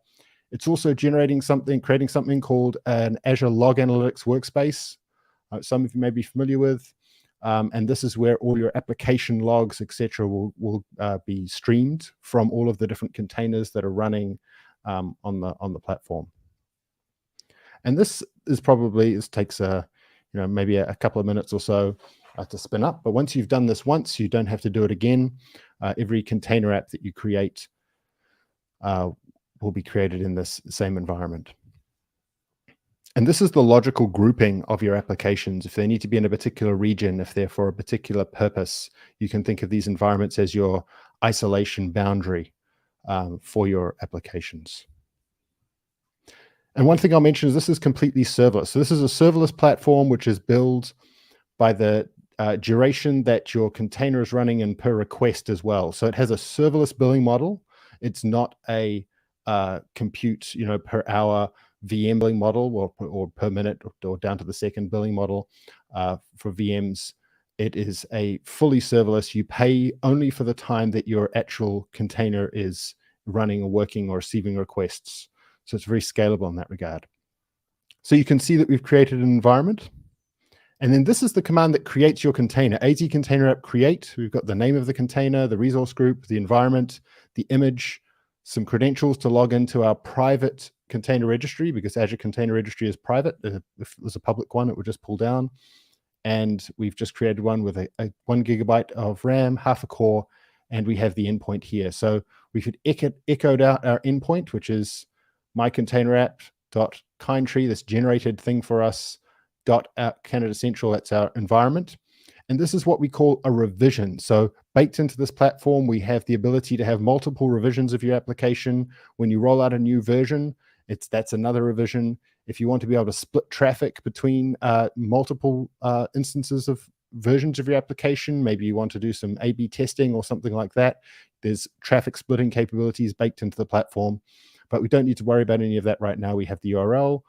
It's also creating something called an Azure Log Analytics workspace. Some of you may be familiar with. And this is where all your application logs, etc., will be streamed from all of the different containers that are running on the platform. And this is takes maybe a couple of minutes or so to spin up. But once you've done this once, you don't have to do it again. Every container app that you create will be created in this same environment. And this is the logical grouping of your applications. If they need to be in a particular region, if they're for a particular purpose, you can think of these environments as your isolation boundary for your applications. And one thing I'll mention is this is completely serverless. So this is a serverless platform which is billed by the duration that your container is running in per request as well. So it has a serverless billing model. It's not a compute, per hour VM billing model or per minute or down to the second billing model for VMs. It is a fully serverless. You pay only for the time that your actual container is running or working or receiving requests. So it's very scalable in that regard. So you can see that we've created an environment. And then this is the command that creates your container. AZ Container App create. We've got the name of the container, the resource group, the environment, the image, some credentials to log into our private container registry, because Azure Container Registry is private. If it was a public one, it would just pull down. And we've just created one with a 1 gigabyte of RAM, half a core, and we have the endpoint here. So we could echo out our endpoint, which is mycontainerapp.kindtree, this generated thing for us, Canada Central, that's our environment. And this is what we call a revision. So baked into this platform, we have the ability to have multiple revisions of your application. When you roll out a new version, that's another revision. If you want to be able to split traffic between multiple instances of versions of your application, maybe you want to do some A/B testing or something like that, there's traffic splitting capabilities baked into the platform. But we don't need to worry about any of that right now. We have the URL,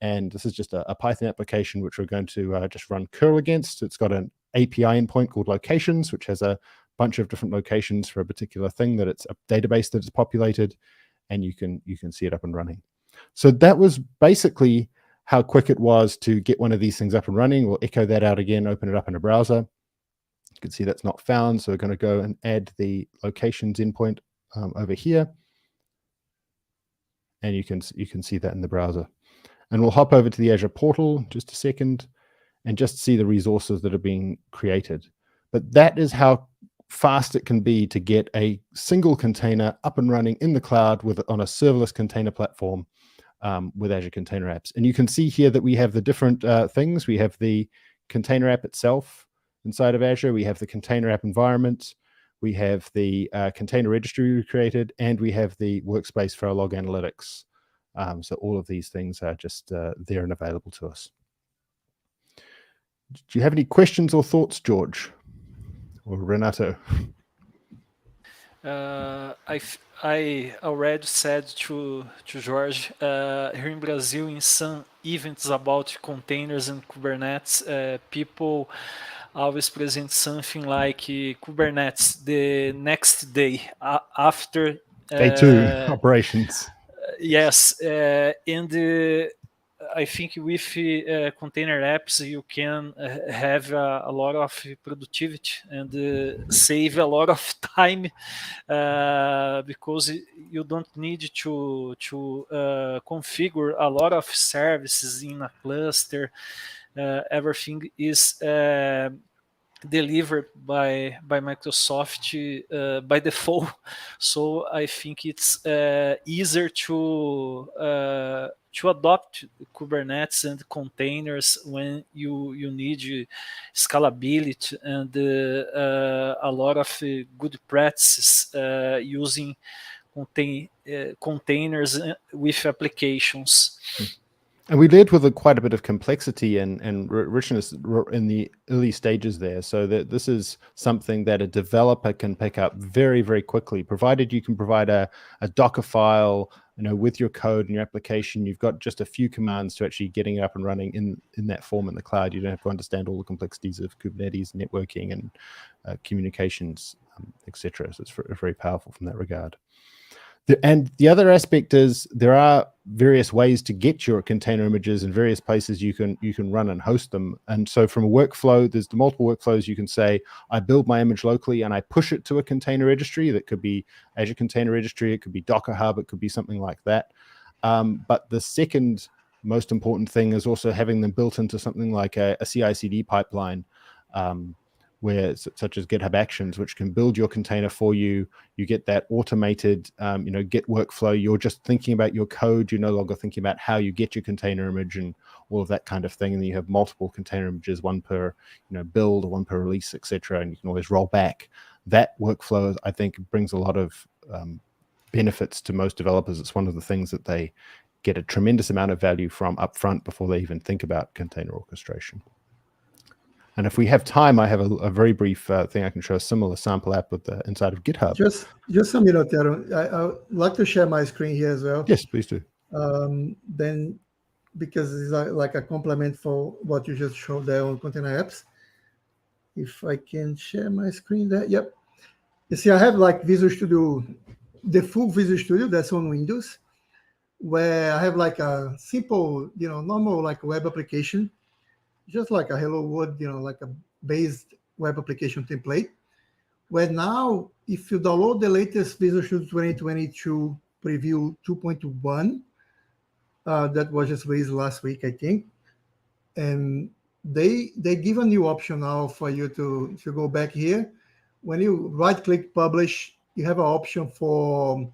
and this is just a Python application which we're going to just run curl against. It's got an API endpoint called locations, which has a bunch of different locations for a particular thing that it's a database that it's populated, and you can see it up and running. So that was basically how quick it was to get one of these things up and running. We'll echo that out again, open it up in a browser. You can see that's not found, so we're going to go and add the locations endpoint over here. And you can see that in the browser. And we'll hop over to the Azure portal just a second and just see the resources that are being created. But that is how fast it can be to get a single container up and running in the cloud on a serverless container platform with Azure Container Apps. And you can see here that we have the different things. We have the container app itself inside of Azure. We have the container app environment. We have the container registry we created, and we have the workspace for our log analytics. So all of these things are just there and available to us. Do you have any questions or thoughts, George or Renato? I already said to Jorge, here in Brazil, in some events about containers and Kubernetes, people always present something like Kubernetes the next day after day 2 operations. Yes, and I think with container apps you can have a lot of productivity and save a lot of time because you don't need to configure a lot of services in a cluster. Everything is delivered by Microsoft by default, so I think it's easier to adopt Kubernetes and containers when you need scalability and a lot of good practices using containers with applications. And we led with quite a bit of complexity and richness in the early stages there, so that this is something that a developer can pick up very, very quickly, provided you can provide a Docker file, with your code and your application. You've got just a few commands to actually getting it up and running in that form in the cloud. You don't have to understand all the complexities of Kubernetes, networking, and communications, etc. So it's very powerful from that regard. And the other aspect is there are various ways to get your container images in various places you can run and host them. And so from a workflow, there's the multiple workflows. You can say, I build my image locally and I push it to a container registry. That could be Azure Container Registry, it could be Docker Hub, it could be something like that. But the second most important thing is also having them built into something like a CI/CD pipeline, where such as GitHub Actions, which can build your container for you. You get that automated, Git workflow. You're just thinking about your code. You're no longer thinking about how you get your container image and all of that kind of thing. And then you have multiple container images, one per build or one per release, etc. And you can always roll back. That workflow, I think, brings a lot of benefits to most developers. It's one of the things that they get a tremendous amount of value from upfront before they even think about container orchestration. And if we have time, I have a very brief thing I can show, a similar sample app with the inside of GitHub. Just a minute, Aaron. I would like to share my screen here as well. Yes, please do. Then, because it's like a complement for what you just showed there on Container Apps. If I can share my screen there. Yep. You see, I have like Visual Studio, the full Visual Studio that's on Windows, where I have like a simple, normal like web application, just like a Hello World, like a based web application template, where now, if you download the latest Visual Studio 2022 preview 2.1, that was just released last week, I think, and they give a new option now for you to, if you go back here, when you right-click publish, you have an option for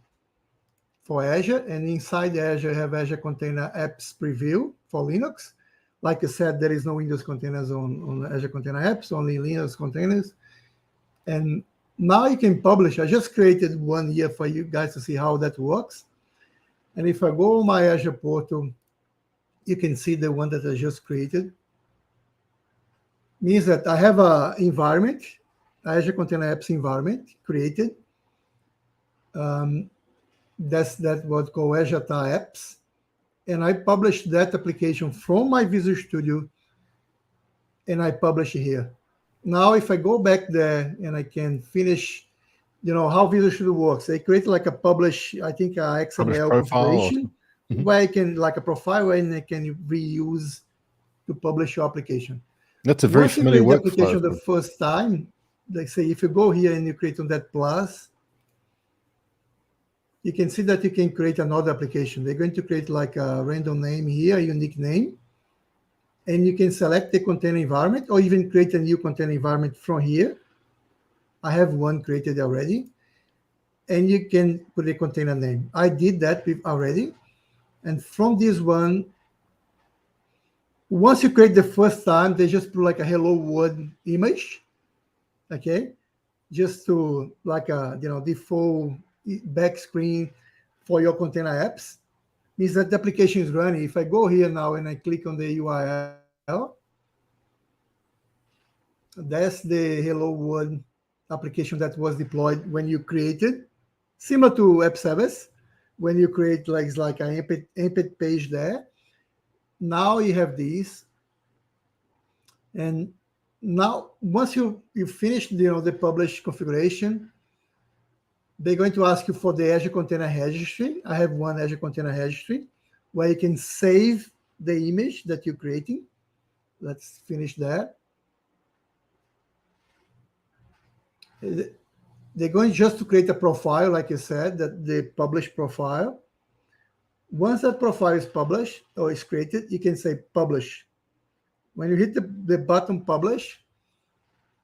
Azure, and inside Azure, you have Azure Container Apps preview for Linux. Like I said, there is no Windows containers on Azure Container Apps, only Linux containers. And now you can publish. I just created one here for you guys to see how that works. And if I go on my Azure portal, you can see the one that I just created. Means that I have an environment, Azure Container Apps environment created. That's what's called Azure Apps. And I published that application from my Visual Studio, and I publish it here. Now, if I go back there and I can finish, how Visual Studio works. They create like a publish, I think, a XML configuration, where I can, like a profile, and I can reuse to publish your application. That's a very familiar workflow. Once you create the application the first time, like say, if you go here and you create on that plus, you can see that you can create another application. They're going to create like a random name here, a unique name. And you can select the container environment or even create a new container environment from here. I have one created already. And you can put a container name. I did that already. And from this one, once you create the first time, they just put like a hello world image. Okay. Just to like a default back screen for your container apps. Means that the application is running. If I go here now and I click on the URL, that's the Hello World application that was deployed when you created, similar to App Service, when you create like an embed page there. Now you have these, and now once you finish the publish configuration, they're going to ask you for the Azure Container Registry. I have one Azure Container Registry where you can save the image that you're creating. Let's finish that. They're going just to create a profile, like you said, that the publish profile. Once that profile is published or is created, you can say publish. When you hit the button publish,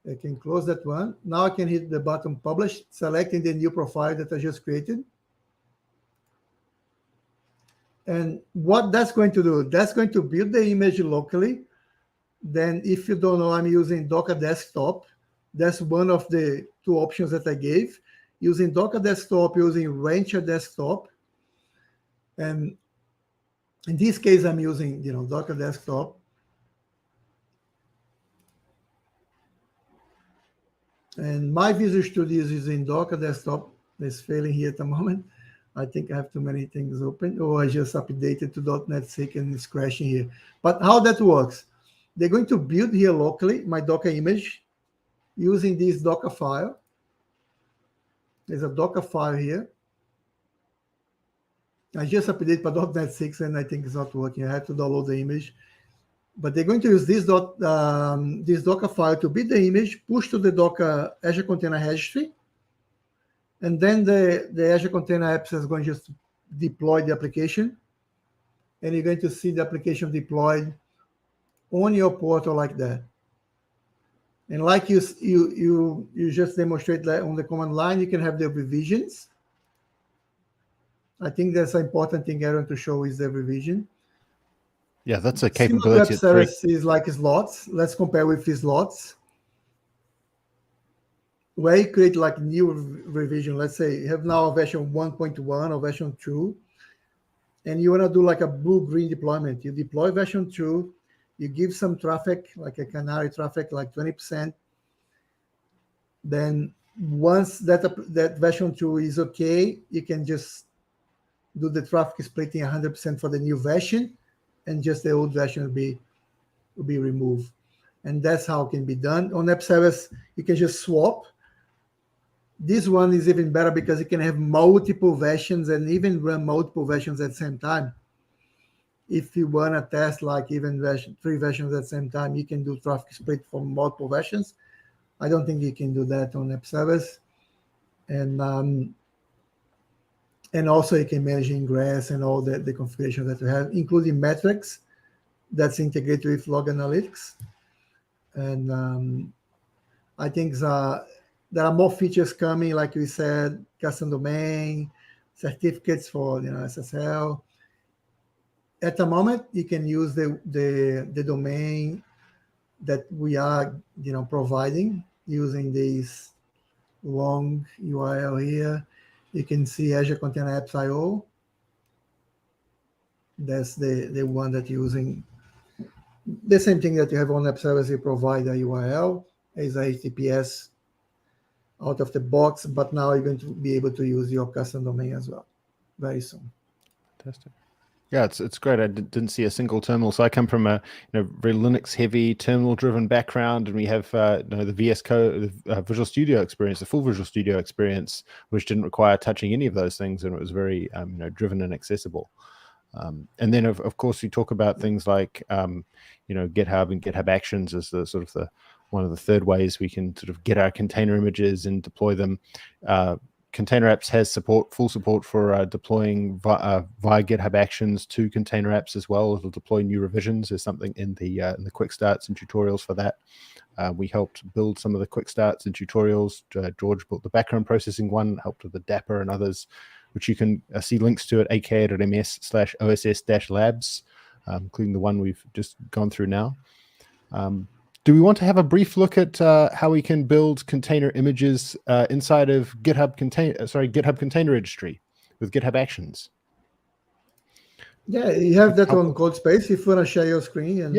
I can close that one. Now I can hit the button publish, selecting the new profile that I just created. And what that's going to do, that's going to build the image locally. Then if you don't know, I'm using Docker Desktop. That's one of the two options that I gave. Using Docker Desktop, using Rancher Desktop. And In this case, I'm using, Docker Desktop. And my Visual Studio is using Docker Desktop. It's failing here at the moment. I think I have too many things open, or I just updated to .NET 6 and it's crashing here. But how that works, they're going to build here locally my Docker image using this Docker file. There's a Docker file here. I just updated for .NET 6 and I think it's not working. I have to download the image. But they're going to use this Docker file to build the image, push to the Docker Azure Container Registry, and then the Azure Container Apps is going to just deploy the application, and you're going to see the application deployed on your portal like that. And like you just demonstrate that on the command line, you can have the revisions. I think that's an important thing I want to show is the revision. Yeah, that's a capability. Web service is like slots. Let's compare with the slots. Where you create like new revision. Let's say you have now version 1.1 or version 2, and you want to do like a blue-green deployment. You deploy version 2, you give some traffic, like a canary traffic, like 20%. Then once that version 2 is okay, you can just do the traffic splitting 100% for the new version, and just the old version will be removed. And that's how it can be done. On App Service, you can just swap. This one is even better because you can have multiple versions and even run multiple versions at the same time. If you want to test like even 3 versions at the same time, you can do traffic split for multiple versions. I don't think you can do that on App Service. And also you can manage ingress and all the configuration that you have, including metrics that's integrated with log analytics. And I think there are more features coming, like we said, custom domain, certificates for SSL. At the moment, you can use the domain that we are providing using this long URL here. You can see Azure Container Apps IO. That's the one that you're using. The same thing that you have on App Service, you provide a URL as a HTTPS out of the box, but now you're going to be able to use your custom domain as well very soon. Fantastic. Yeah, it's great. I didn't see a single terminal. So I come from a very Linux-heavy, terminal-driven background, and we have the VS Code, Visual Studio experience, the full Visual Studio experience, which didn't require touching any of those things, and it was very driven and accessible. And then of course we talk about things like GitHub and GitHub Actions as the sort of one of the third ways we can sort of get our container images and deploy them. Container Apps has full support for deploying via GitHub Actions to Container Apps as well. It'll deploy new revisions. There's something in the quick starts and tutorials for that. We helped build some of the quick starts and tutorials. George built the background processing one, helped with the DAPR and others, which you can see links to at aka.ms/oss-labs, including the one we've just gone through now. Do we want to have a brief look at how we can build container images inside of GitHub Container Registry with GitHub Actions? Yeah, you have that on CodeSpace if you want to share your screen. And,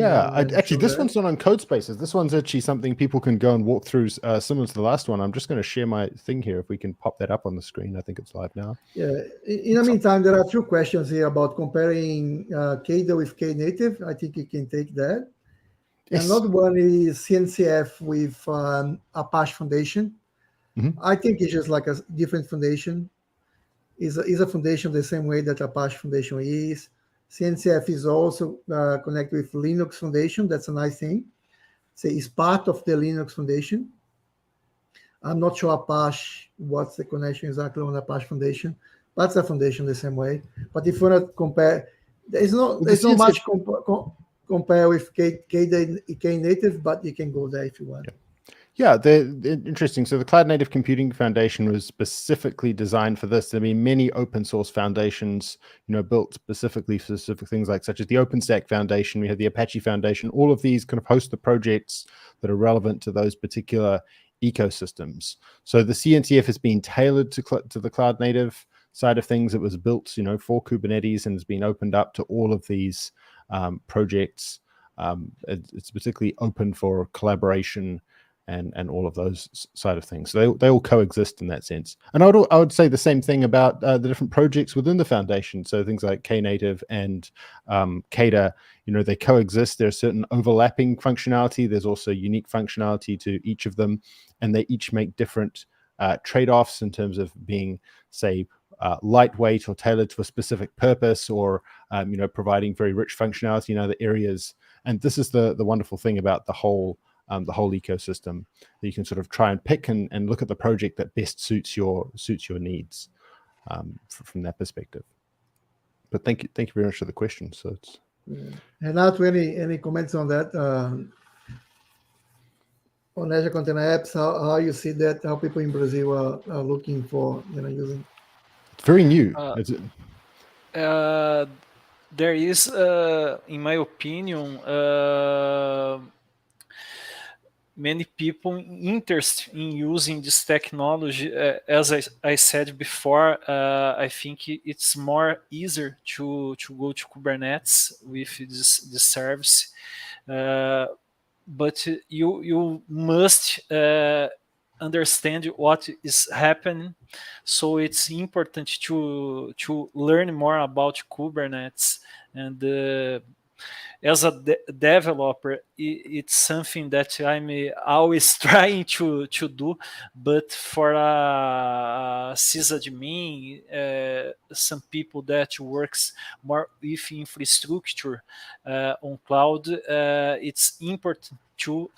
actually, this one's not on CodeSpaces. This one's actually something people can go and walk through, similar to the last one. I'm just going to share my thing here. If we can pop that up on the screen, I think it's live now. Yeah. In the meantime, there are 2 questions here about comparing KEDA with Knative. I think you can take that. Yes. Another one is CNCF with Apache Foundation. Mm-hmm. I think it's just like a different foundation. Is a foundation the same way that Apache Foundation is. CNCF is also connected with Linux Foundation. That's a nice thing. So it's part of the Linux Foundation. I'm not sure Apache, what's the connection exactly on Apache Foundation, but it's a foundation the same way. But if you want to compare, there's not much compare with Knative, but you can go there if you want. Yeah, they're interesting. So the Cloud Native Computing Foundation was specifically designed for this. I mean, many open source foundations, built specifically for specific things such as the OpenStack Foundation. We have the Apache Foundation. All of these kind of host the projects that are relevant to those particular ecosystems. So the CNCF has been tailored to the Cloud Native side of things. It was built, for Kubernetes and has been opened up to all of these projects. It's particularly open for collaboration and all of those side of things. So they all coexist in that sense. And I would say the same thing about the different projects within the foundation. So things like Knative and KEDA, they coexist. There's certain overlapping functionality. There's also unique functionality to each of them, and they each make different trade-offs in terms of being, say, lightweight or tailored to a specific purpose, or providing very rich functionality in other areas. And this is the wonderful thing about the whole ecosystem, that you can sort of try and pick and look at the project that best suits your needs from that perspective. But thank you very much for the question. So it's Renato, any comments on that? On Azure Container Apps, how you see that? How people in Brazil are looking for using? It's very new. There is, in my opinion, many people interested in using this technology. As I said before, I think it's more easier to go to Kubernetes with this service. But you must understand what is happening. So it's important to learn more about Kubernetes. And as a developer, it's something that I'm always trying to do. But for a sysadmin, some people that works more with infrastructure on cloud, it's important to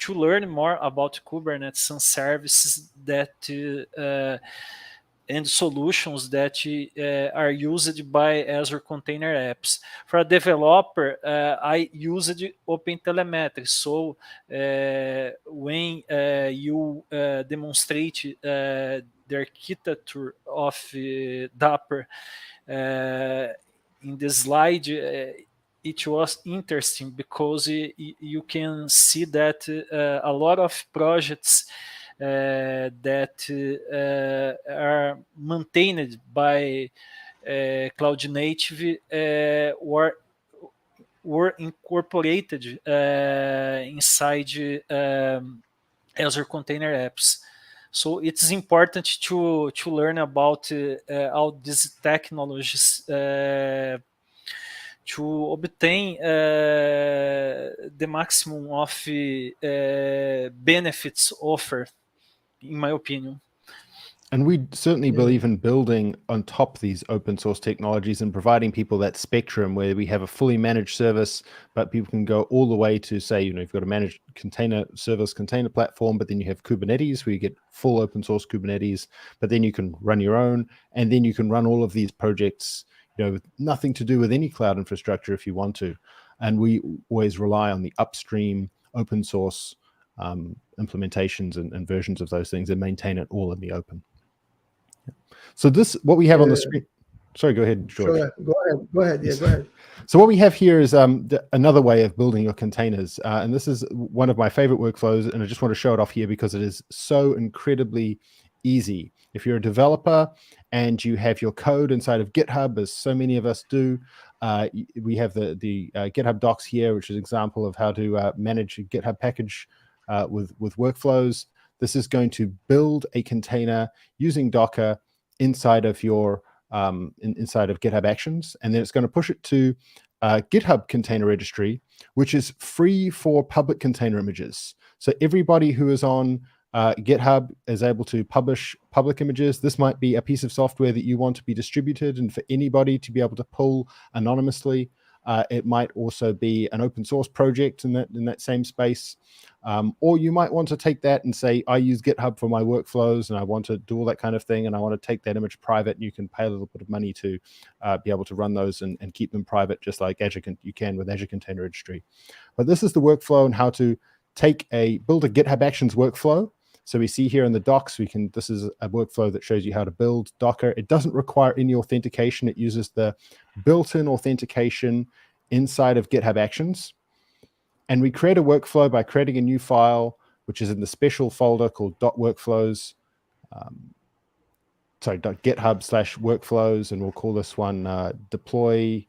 learn more about Kubernetes and services that and solutions that are used by Azure Container Apps. For a developer, I used OpenTelemetry. So when you demonstrate the architecture of DAPR in the slide, it was interesting because you can see that a lot of projects that are maintained by Cloud Native were incorporated inside Azure Container Apps. So it's important to learn about all these technologies to obtain the maximum of benefits offered, in my opinion. And we certainly believe in building on top these open source technologies and providing people that spectrum where we have a fully managed service, but people can go all the way to say, you've got a managed container service, container platform, but then you have Kubernetes where you get full open source Kubernetes, but then you can run your own, and then you can run all of these projects, with nothing to do with any cloud infrastructure if you want to. And we always rely on the upstream open source implementations and versions of those things and maintain it all in the open. So what we have on the screen. Sorry, go ahead, George. Sure. Go ahead. Yeah, go ahead. So what we have here is another way of building your containers. And this is one of my favorite workflows. And I just want to show it off here because it is so incredibly easy. If you're a developer and you have your code inside of GitHub, as so many of us do, we have the GitHub docs here, which is an example of how to manage a GitHub package with workflows. This is going to build a container using Docker inside of your inside of GitHub Actions, and then it's going to push it to GitHub Container Registry, which is free for public container images. So everybody who is on GitHub is able to publish public images. This might be a piece of software that you want to be distributed and for anybody to be able to pull anonymously. It might also be an open source project in that same space. Or you might want to take that and say, I use GitHub for my workflows and I want to do all that kind of thing, and I want to take that image private, and you can pay a little bit of money to be able to run those and keep them private, just like you can with Azure Container Registry. But this is the workflow and how to build a GitHub Actions workflow. So we see here in the docs, this is a workflow that shows you how to build Docker. It doesn't require any authentication. It uses the built-in authentication inside of GitHub Actions. And we create a workflow by creating a new file, which is in the special folder called .workflows. .github/workflows, and we'll call this one deploy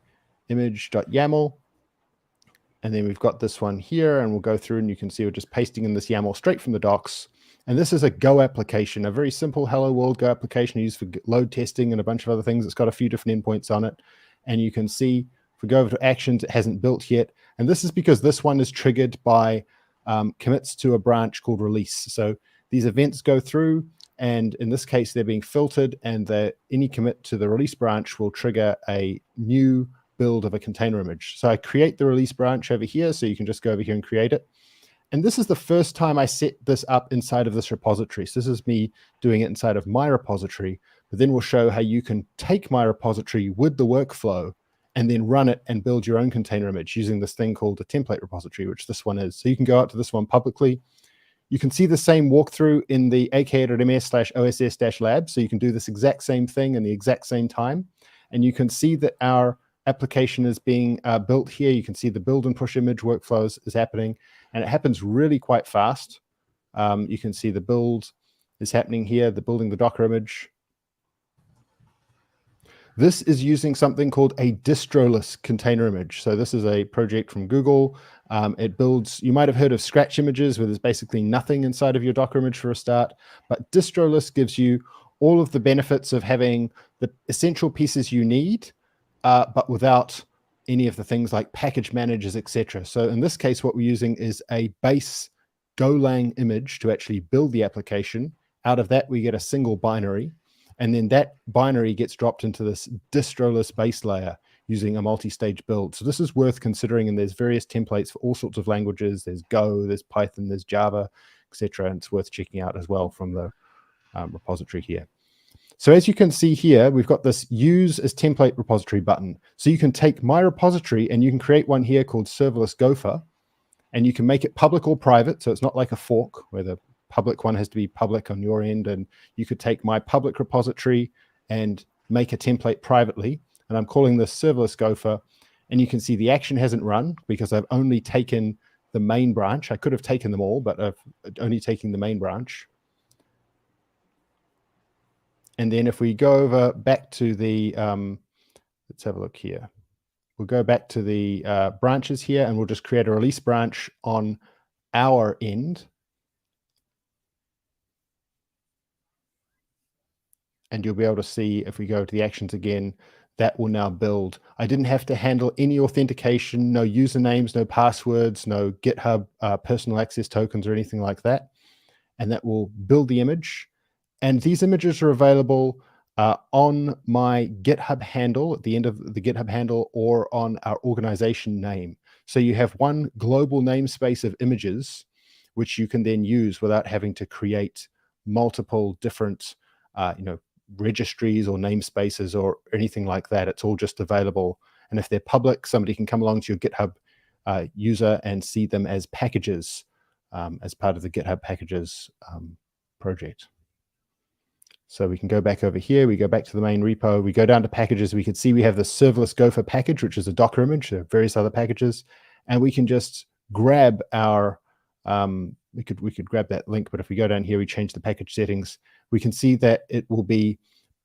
image.yaml. And then we've got this one here, and we'll go through, and you can see we're just pasting in this YAML straight from the docs. And this is a Go application, a very simple Hello World Go application used for load testing and a bunch of other things. It's got a few different endpoints on it. And you can see, if we go over to actions, it hasn't built yet. And this is because this one is triggered by commits to a branch called release. So these events go through, and in this case, they're being filtered, and any commit to the release branch will trigger a new build of a container image. So I create the release branch over here, so you can just go over here and create it. And this is the first time I set this up inside of this repository. So this is me doing it inside of my repository, but then we'll show how you can take my repository with the workflow and then run it and build your own container image using this thing called a template repository, which this one is. So you can go out to this one publicly. You can see the same walkthrough in the aka.ms/oss-lab. So you can do this exact same thing in the exact same time. And you can see that our application is being built here. You can see the build and push image workflows is happening, and it happens really quite fast. You can see the build is happening here, the building the Docker image. This is using something called a distroless container image. So this is a project from Google. It builds, you might have heard of Scratch images, where there's basically nothing inside of your Docker image for a start, but distroless gives you all of the benefits of having the essential pieces you need, but without any of the things like package managers, etc. So in this case, what we're using is a base Golang image to actually build the application. Out of that, we get a single binary, and then that binary gets dropped into this distroless base layer using a multi-stage build. So this is worth considering, and there's various templates for all sorts of languages. There's Go, there's Python, there's Java, etc. And it's worth checking out as well from the repository here. So as you can see here, we've got this use as template repository button. So you can take my repository and you can create one here called Serverless Gopher, and you can make it public or private. So it's not like a fork where the public one has to be public on your end. And you could take my public repository and make a template privately. And I'm calling this Serverless Gopher. And you can see the action hasn't run because I've only taken the main branch. I could have taken them all, but I've only taken the main branch. And then if we go over back to the, let's have a look here. We'll go back to the branches here, and we'll just create a release branch on our end. And you'll be able to see, if we go to the actions again, that will now build. I didn't have to handle any authentication, no usernames, no passwords, no GitHub personal access tokens or anything like that. And that will build the image. And these images are available on my GitHub handle, at the end of the GitHub handle, or on our organization name. So you have one global namespace of images, which you can then use without having to create multiple different registries or namespaces or anything like that. It's all just available. And if they're public, somebody can come along to your GitHub user and see them as packages as part of the GitHub packages project. So we can go back over here, we go back to the main repo, we go down to packages, we can see we have the Serverless Gopher package, which is a Docker image, there are various other packages, and we can just grab our, we could grab that link, but if we go down here, we change the package settings, we can see that it will be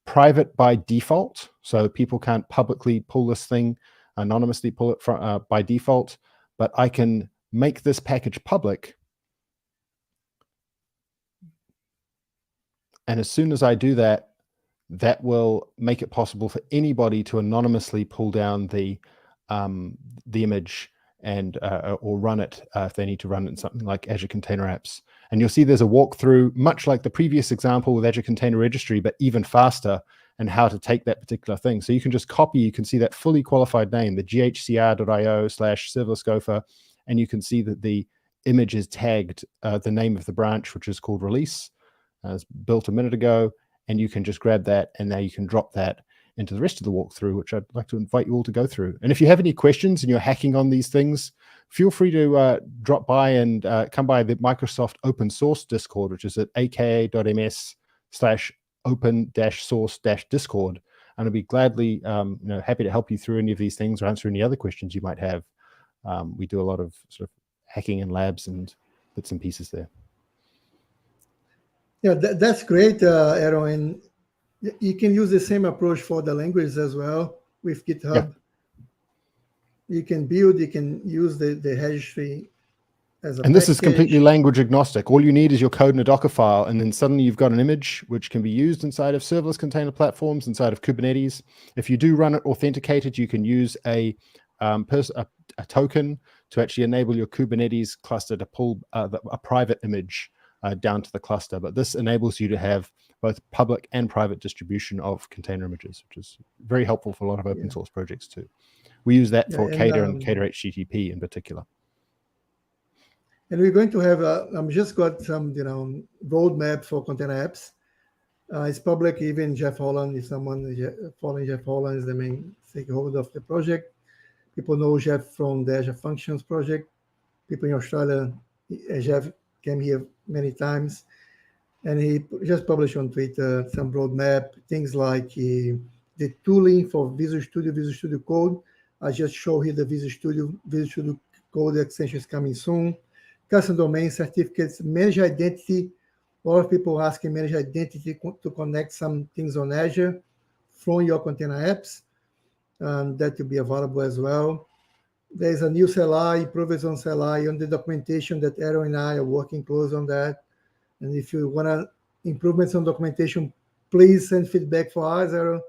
private by default, so people can't publicly pull this thing, anonymously pull it from, by default, but I can make this package public. And as soon as I do that, that will make it possible for anybody to anonymously pull down the image and or run it if they need to run it in something like Azure Container Apps. And you'll see there's a walkthrough, much like the previous example with Azure Container Registry, but even faster, and how to take that particular thing. So you can just copy, you can see that fully qualified name, the ghcr.io/serverless gopher, and you can see that the image is tagged the name of the branch, which is called release. It's built a minute ago, and you can just grab that, and now you can drop that into the rest of the walkthrough, which I'd like to invite you all to go through. And if you have any questions and you're hacking on these things, feel free to drop by and come by the Microsoft open source Discord, which is at aka.ms/open-source-discord. And I'll be gladly happy to help you through any of these things or answer any other questions you might have. We do a lot of sort of hacking and labs and bits and pieces there. Yeah, that's great, Aaron. You can use the same approach for the languages as well with GitHub. Yeah. You can build, you can use the registry as a And this is package. completely language agnostic. All you need is your code in a Docker file, and then suddenly you've got an image which can be used inside of serverless container platforms, inside of Kubernetes. If you do run it authenticated, you can use a token to actually enable your Kubernetes cluster to pull a private image down to the cluster. But this enables you to have both public and private distribution of container images, which is very helpful for a lot of open source projects too. We use that for KEDA and KEDA HTTP in particular. And we're going to have, just got some, roadmap for container apps. It's public, even Jeff Holland, if someone following Jeff Holland is the main stakeholder of the project. People know Jeff from the Azure Functions project. People in Australia, Jeff came here many times. And he just published on Twitter some roadmap, things like the tooling for Visual Studio Code. I just show here the Visual Studio Code extension is coming soon. Custom domain certificates, managed identity. A lot of people asking managed identity to connect some things on Azure from your container apps. That will be available as well. There's a new CLI, improvements on CLI, on the documentation that Aaron and I are working close on that. And if you want improvements on documentation, please send feedback for us, Aaron.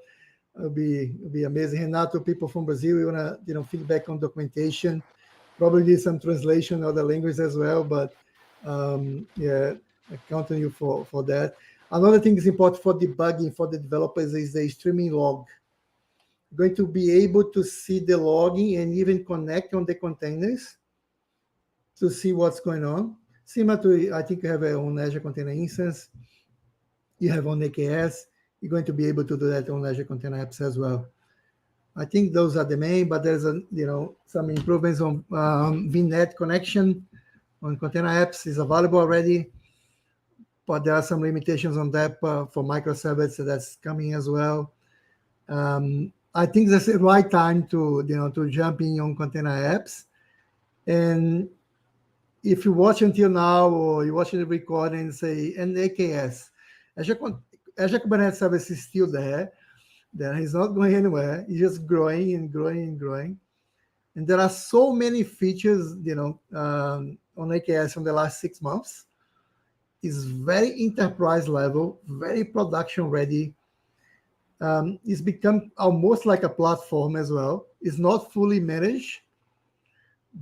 It'll be amazing. Renato, people from Brazil, you want to feedback on documentation. Probably need some translation of the language as well, but yeah, I count on you for that. Another thing is important for debugging for the developers is the streaming log. Going to be able to see the logging and even connect on the containers to see what's going on. Similar to, I think you have on Azure Container Instance, you have on AKS, you're going to be able to do that on Azure Container Apps as well. I think those are the main, but there's some improvements on VNet connection on Container Apps is available already, but there are some limitations on that for microservices, so that's coming as well. I think that's the right time to to jump in on Container Apps. And if you watch until now or you're watching the recording and say, and AKS, Azure Kubernetes Service is still there. Then he's not going anywhere. He's just growing and growing and growing. And there are so many features, on AKS in the last 6 months. It's very enterprise level, very production ready. It's become almost like a platform as well. It's not fully managed,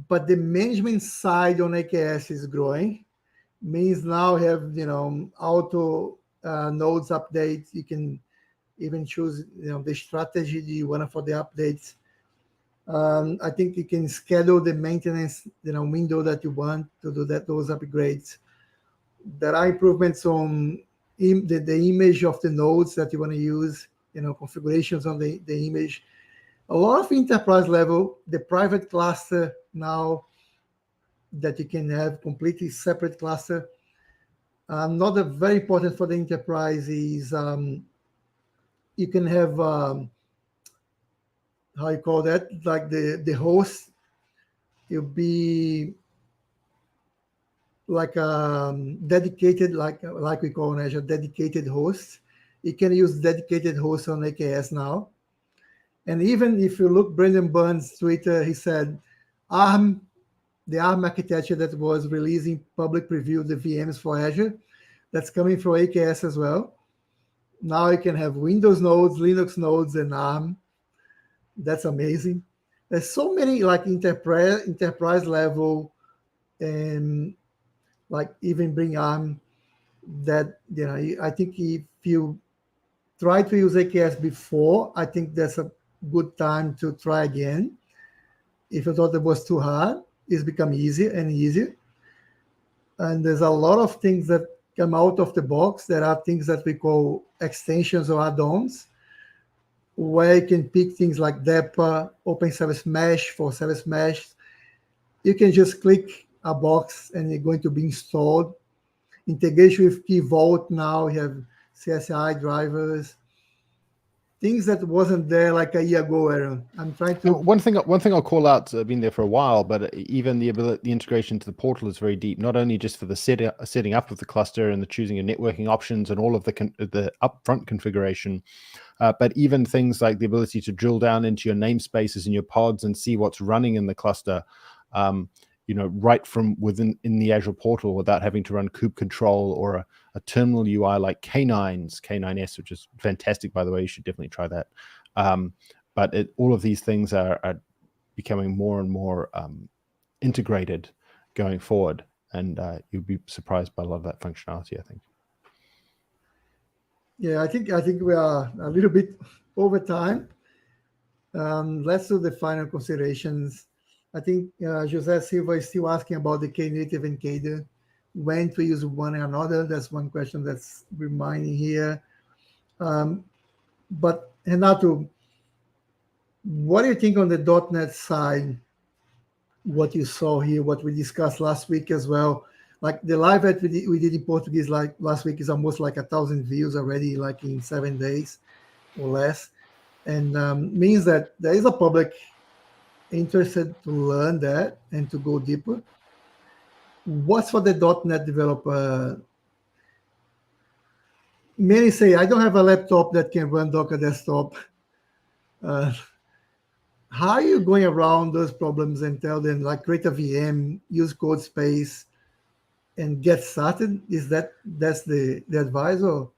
but the management side on AKS is growing. Means now we have, auto nodes updates. You can even choose the strategy you want for the updates. I think you can schedule the maintenance window that you want to do those upgrades. There are improvements on the image of the nodes that you want to use, configurations on the image. A lot of enterprise level, the private cluster now that you can have completely separate cluster. Another very important for the enterprise is you can have, how you call that, like the host, it'll be like dedicated, like we call in Azure, dedicated host. You can use dedicated hosts on AKS now. And even if you look, Brendan Burns' Twitter, he said, the ARM architecture that was releasing public preview of the VMs for Azure, that's coming from AKS as well. Now you can have Windows nodes, Linux nodes, and ARM. That's amazing. There's so many like enterprise level, and like even bring ARM that, I think if you try to use AKS before, I think that's a good time to try again. If you thought it was too hard, it's become easier and easier. And there's a lot of things that come out of the box. There are things that we call extensions or add-ons, where you can pick things like DAPR, Open Service Mesh for Service Mesh. You can just click a box and it's going to be installed. Integration with Key Vault now, we have CSI drivers. things that wasn't there like a year ago, Aaron. I'm trying to. One thing I'll call out. I've been there for a while, but even the integration to the portal is very deep. Not only just for the setting up of the cluster and the choosing of networking options and all of the upfront configuration, but even things like the ability to drill down into your namespaces and your pods and see what's running in the cluster. Right from within in the Azure portal without having to run kube control or a terminal UI like K9s, which is fantastic, by the way. You should definitely try that. But all of these things are becoming more and more integrated going forward, and you'll be surprised by a lot of that functionality, I think. Yeah, I think we are a little bit over time. Let's do the final considerations. I think Jose Silva is still asking about the Knative and KEDA, when to use one and another. That's one question that's reminding here. But Renato, what do you think on the .NET side? What you saw here, what we discussed last week as well. Like the live that we did in Portuguese like last week is almost like 1,000 views already, like in 7 days or less. And means that there is a public interested to learn that and to go deeper. What's for the .NET developer? Many say, I don't have a laptop that can run Docker Desktop. How are you going around those problems and tell them, like, create a VM, use code space, and get started? That's the advice, or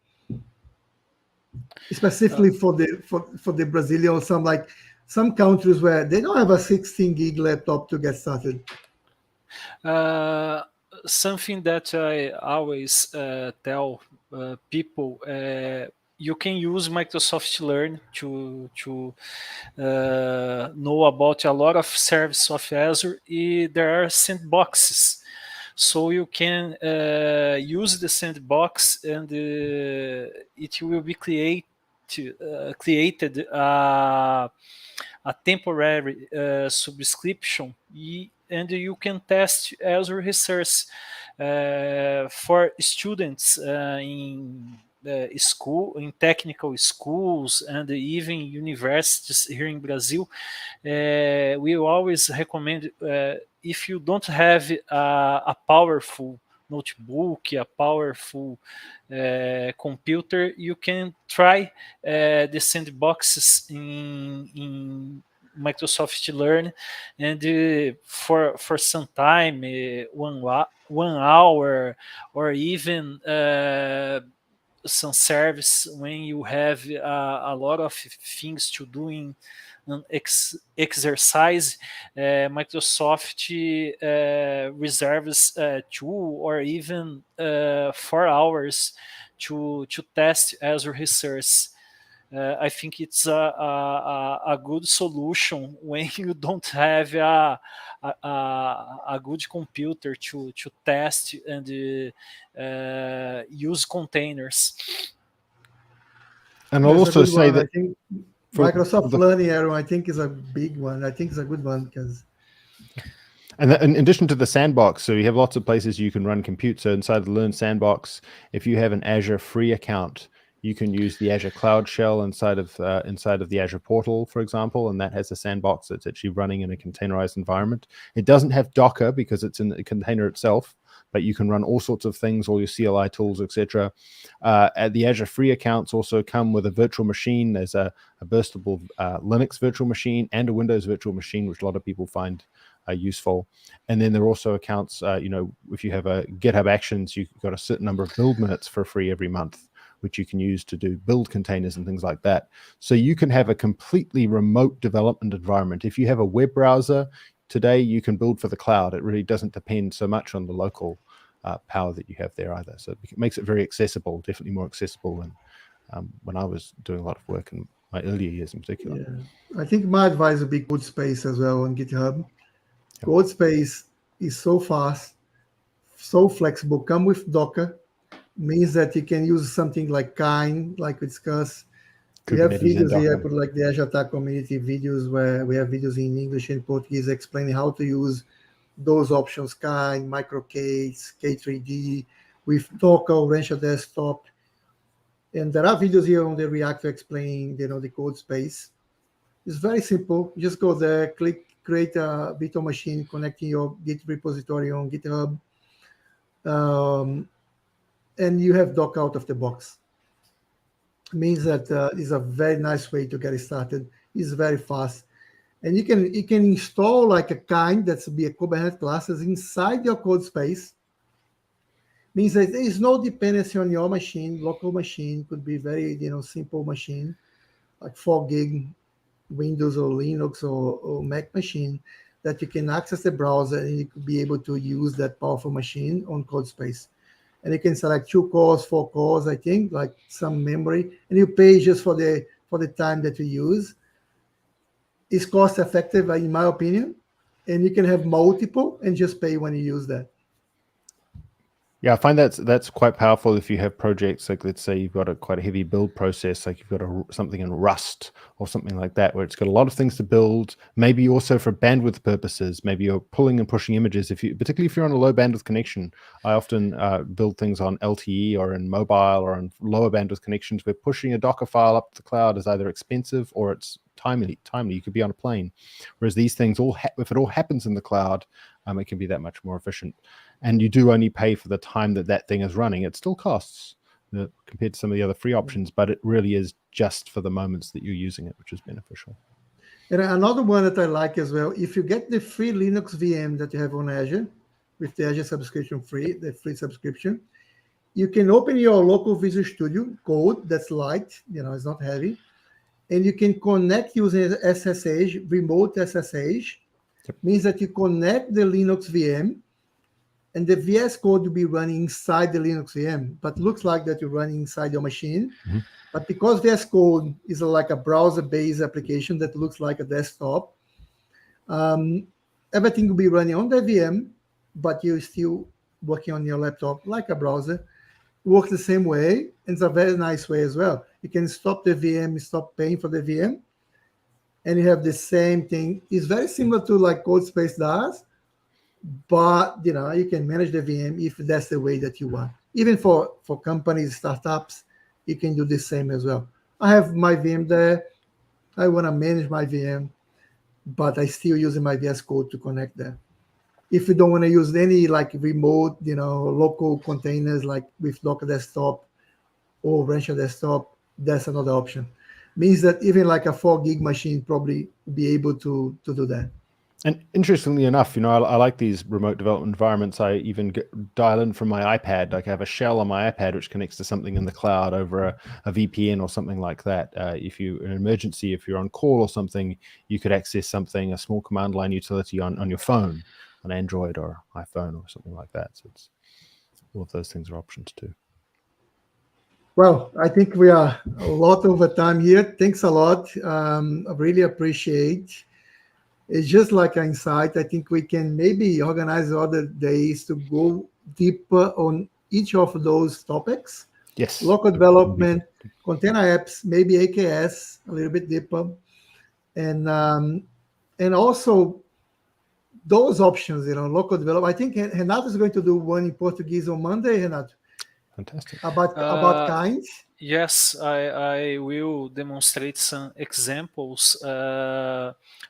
specifically for the Brazilian, or some countries where they don't have a 16 gig laptop to get started? Something that I always tell people, you can use Microsoft Learn to know about a lot of services of Azure. There are sandboxes, so you can use the sandbox, and it will be created a temporary subscription, and you can test Azure Resources for students in technical schools and even universities here in Brazil. We always recommend, if you don't have a powerful notebook, a powerful computer, you can try the sandboxes in Microsoft Learn, and for some time, 1 hour, or even some service when you have a lot of things to do in exercise, Microsoft reserves 2 or even 4 hours to test Azure Resources. I think it's a good solution when you don't have a good computer to test and use containers. And I'll also say that I think Microsoft Learning, Aaron, I think is a big one. I think it's a good one because. And in addition to the sandbox, so you have lots of places you can run compute. So inside the Learn sandbox, if you have an Azure free account, you can use the Azure Cloud Shell inside of the Azure portal, for example, and that has a sandbox that's actually running in a containerized environment. It doesn't have Docker because it's in the container itself, but you can run all sorts of things, all your CLI tools, etc. The Azure free accounts also come with a virtual machine. There's a burstable Linux virtual machine and a Windows virtual machine, which a lot of people find useful. And then there are also accounts, if you have a GitHub Actions, you've got a certain number of build minutes for free every month, which you can use to do build containers and things like that. So you can have a completely remote development environment. If you have a web browser today, you can build for the cloud. It really doesn't depend so much on the local power that you have there either. So it makes it very accessible, definitely more accessible than when I was doing a lot of work in my earlier years in particular. Yeah, I think my advice would be CodeSpace as well on GitHub. Yep. CodeSpace is so fast, so flexible, come with Docker, means that you can use something like Kind, like we discussed. We have videos here, put like the Azure Attack community videos, where we have videos in English and Portuguese explaining how to use those options, Kind, MicroK3D, with Docker, Rancher Desktop. And there are videos here on the React explaining, the code space. It's very simple. You just go there, click create a virtual machine, connecting your Git repository on GitHub, and you have Docker out of the box. It means that it's a very nice way to get started. It's very fast. And you can install like a kind that's be a Kubernetes classes inside your code space. Means that there is no dependency on your machine. Local machine could be very simple machine, like 4 gig Windows or Linux or Mac machine, that you can access the browser and you could be able to use that powerful machine on code space. And you can select 2 cores, 4 cores, I think, like some memory, and you pay just for the time that you use. It's cost effective, in my opinion, and you can have multiple and just pay when you use that. Yeah, I find that's quite powerful if you have projects like, let's say you've got quite a heavy build process, like you've got something in Rust or something like that, where it's got a lot of things to build. Maybe also for bandwidth purposes, maybe you're pulling and pushing images. Particularly if you're on a low bandwidth connection, I often build things on LTE or in mobile or on lower bandwidth connections, where pushing a Docker file up to the cloud is either expensive or it's timely. You could be on a plane. Whereas these things, if it all happens in the cloud, it can be that much more efficient. And you do only pay for the time that thing is running. It still costs compared to some of the other free options, but it really is just for the moments that you're using it, which is beneficial. And another one that I like as well, if you get the free Linux VM that you have on Azure, with the Azure subscription the free subscription, you can open your local Visual Studio code that's light, it's not heavy, and you can connect using SSH, remote SSH. Yep. Means that you connect the Linux VM, and the VS Code will be running inside the Linux VM, but looks like that you're running inside your machine. Mm-hmm. But because VS Code is like a browser-based application that looks like a desktop, everything will be running on the VM, but you're still working on your laptop like a browser. It works the same way, and it's a very nice way as well. You can stop the VM, stop paying for the VM, and you have the same thing. It's very similar to like CodeSpace does, but you can manage the VM if that's the way that you want. Even for companies, startups, you can do the same as well. I have my VM there. I want to manage my VM, but I still using my VS Code to connect there. If you don't want to use any like remote, local containers like with Docker Desktop or Rancher Desktop, that's another option. Means that even like a 4 gig machine probably will be able to do that. And interestingly enough, I like these remote development environments. I even dial in from my iPad. Like I have a shell on my iPad which connects to something in the cloud over a VPN or something like that. If you're in an emergency, if you're on call or something, you could access something, a small command line utility on your phone, on Android or iPhone or something like that. So all of those things are options too. Well, I think we are a lot over time here. Thanks a lot. I really appreciate. It's just like an insight. I think we can maybe organize other days to go deeper on each of those topics. Yes. Local development, container apps, maybe AKS, a little bit deeper. And also those options, local development. I think Renato is going to do one in Portuguese on Monday, Renato. Fantastic. About kinds. Yes, I will demonstrate some examples.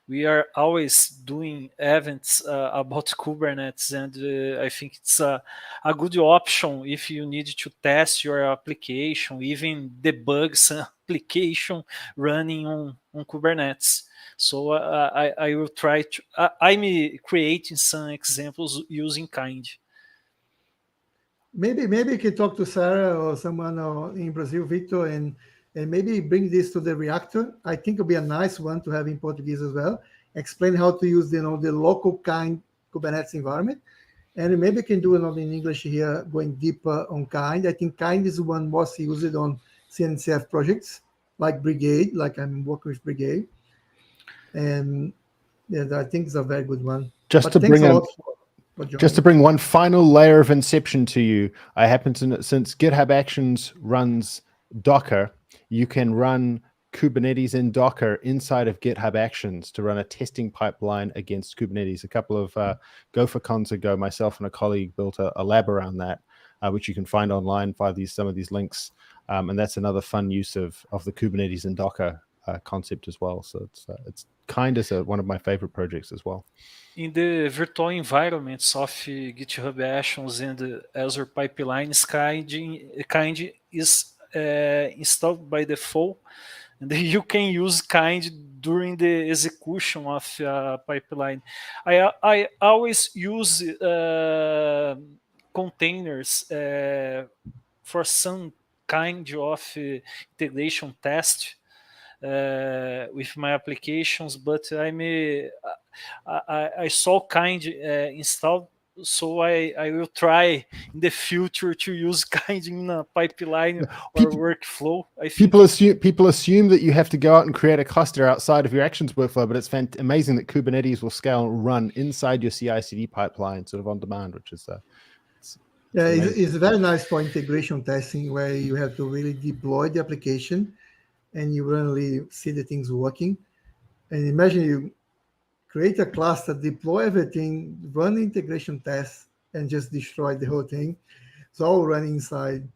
We are always doing events about Kubernetes, and I think it's a good option if you need to test your application, even debug some application running on Kubernetes. So I will try to. I'm creating some examples using kind. Maybe you can talk to Sarah or someone in Brazil, Victor, and maybe bring this to the Reactor. I think it'll be a nice one to have in Portuguese as well. Explain how to use the local kind Kubernetes environment, and maybe you can do another in English here, going deeper on kind. I think kind is one most used on CNCF projects like Brigade, like I'm working with Brigade, and yeah, I think it's a very good one. Just to bring one final layer of inception to you, I happen to know, since GitHub Actions runs Docker, you can run Kubernetes in Docker inside of GitHub Actions to run a testing pipeline against Kubernetes. A couple of GopherCons ago, myself and a colleague built a lab around that. which you can find online via some of these links. And that's another fun use of the Kubernetes and Docker concept as well. So it's kind of one of my favorite projects as well. In the virtual environments of GitHub Actions and Azure Pipelines, kind is installed by default, and you can use kind during the execution of a pipeline. I always use containers for some kind of integration test with my applications, but I saw kind installed, so I will try in the future to use kind in a pipeline or workflow. I think people assume that you have to go out and create a cluster outside of your Actions workflow, but it's amazing that Kubernetes will scale and run inside your CI/CD pipeline, sort of on demand, which is it's very nice for integration testing, where you have to really deploy the application and you really see the things working. And imagine you create a cluster, deploy everything, run the integration tests, and just destroy the whole thing. It's all running inside,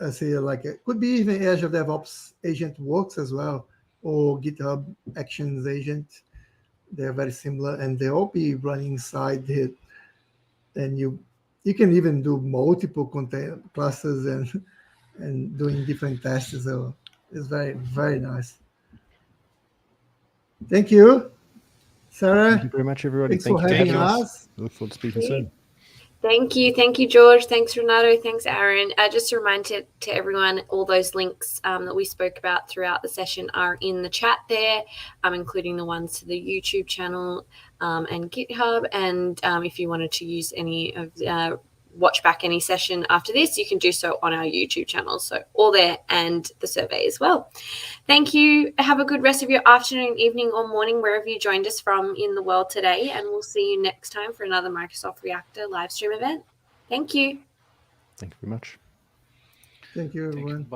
it could be even Azure DevOps Agent Works as well, or GitHub Actions Agent. They're very similar, and they all be running inside it. And you can even do multiple container clusters and doing different tests. So it's very, very nice. Thank you, Sarah. Thank you very much, everybody. Thanks for having us. I look forward to speaking soon. Thank you, George. Thanks, Renato. Thanks, Aaron. Just a reminder to everyone, all those links that we spoke about throughout the session are in the chat there, including the ones to the YouTube channel and GitHub. And if you wanted to use any of watch back any session after this, you can do so on our YouTube channel. So all there, and the survey as well. Thank you. Have a good rest of your afternoon, evening, or morning, wherever you joined us from in the world today. And we'll see you next time for another Microsoft Reactor live stream event. Thank you. Thank you very much. Thank you, everyone.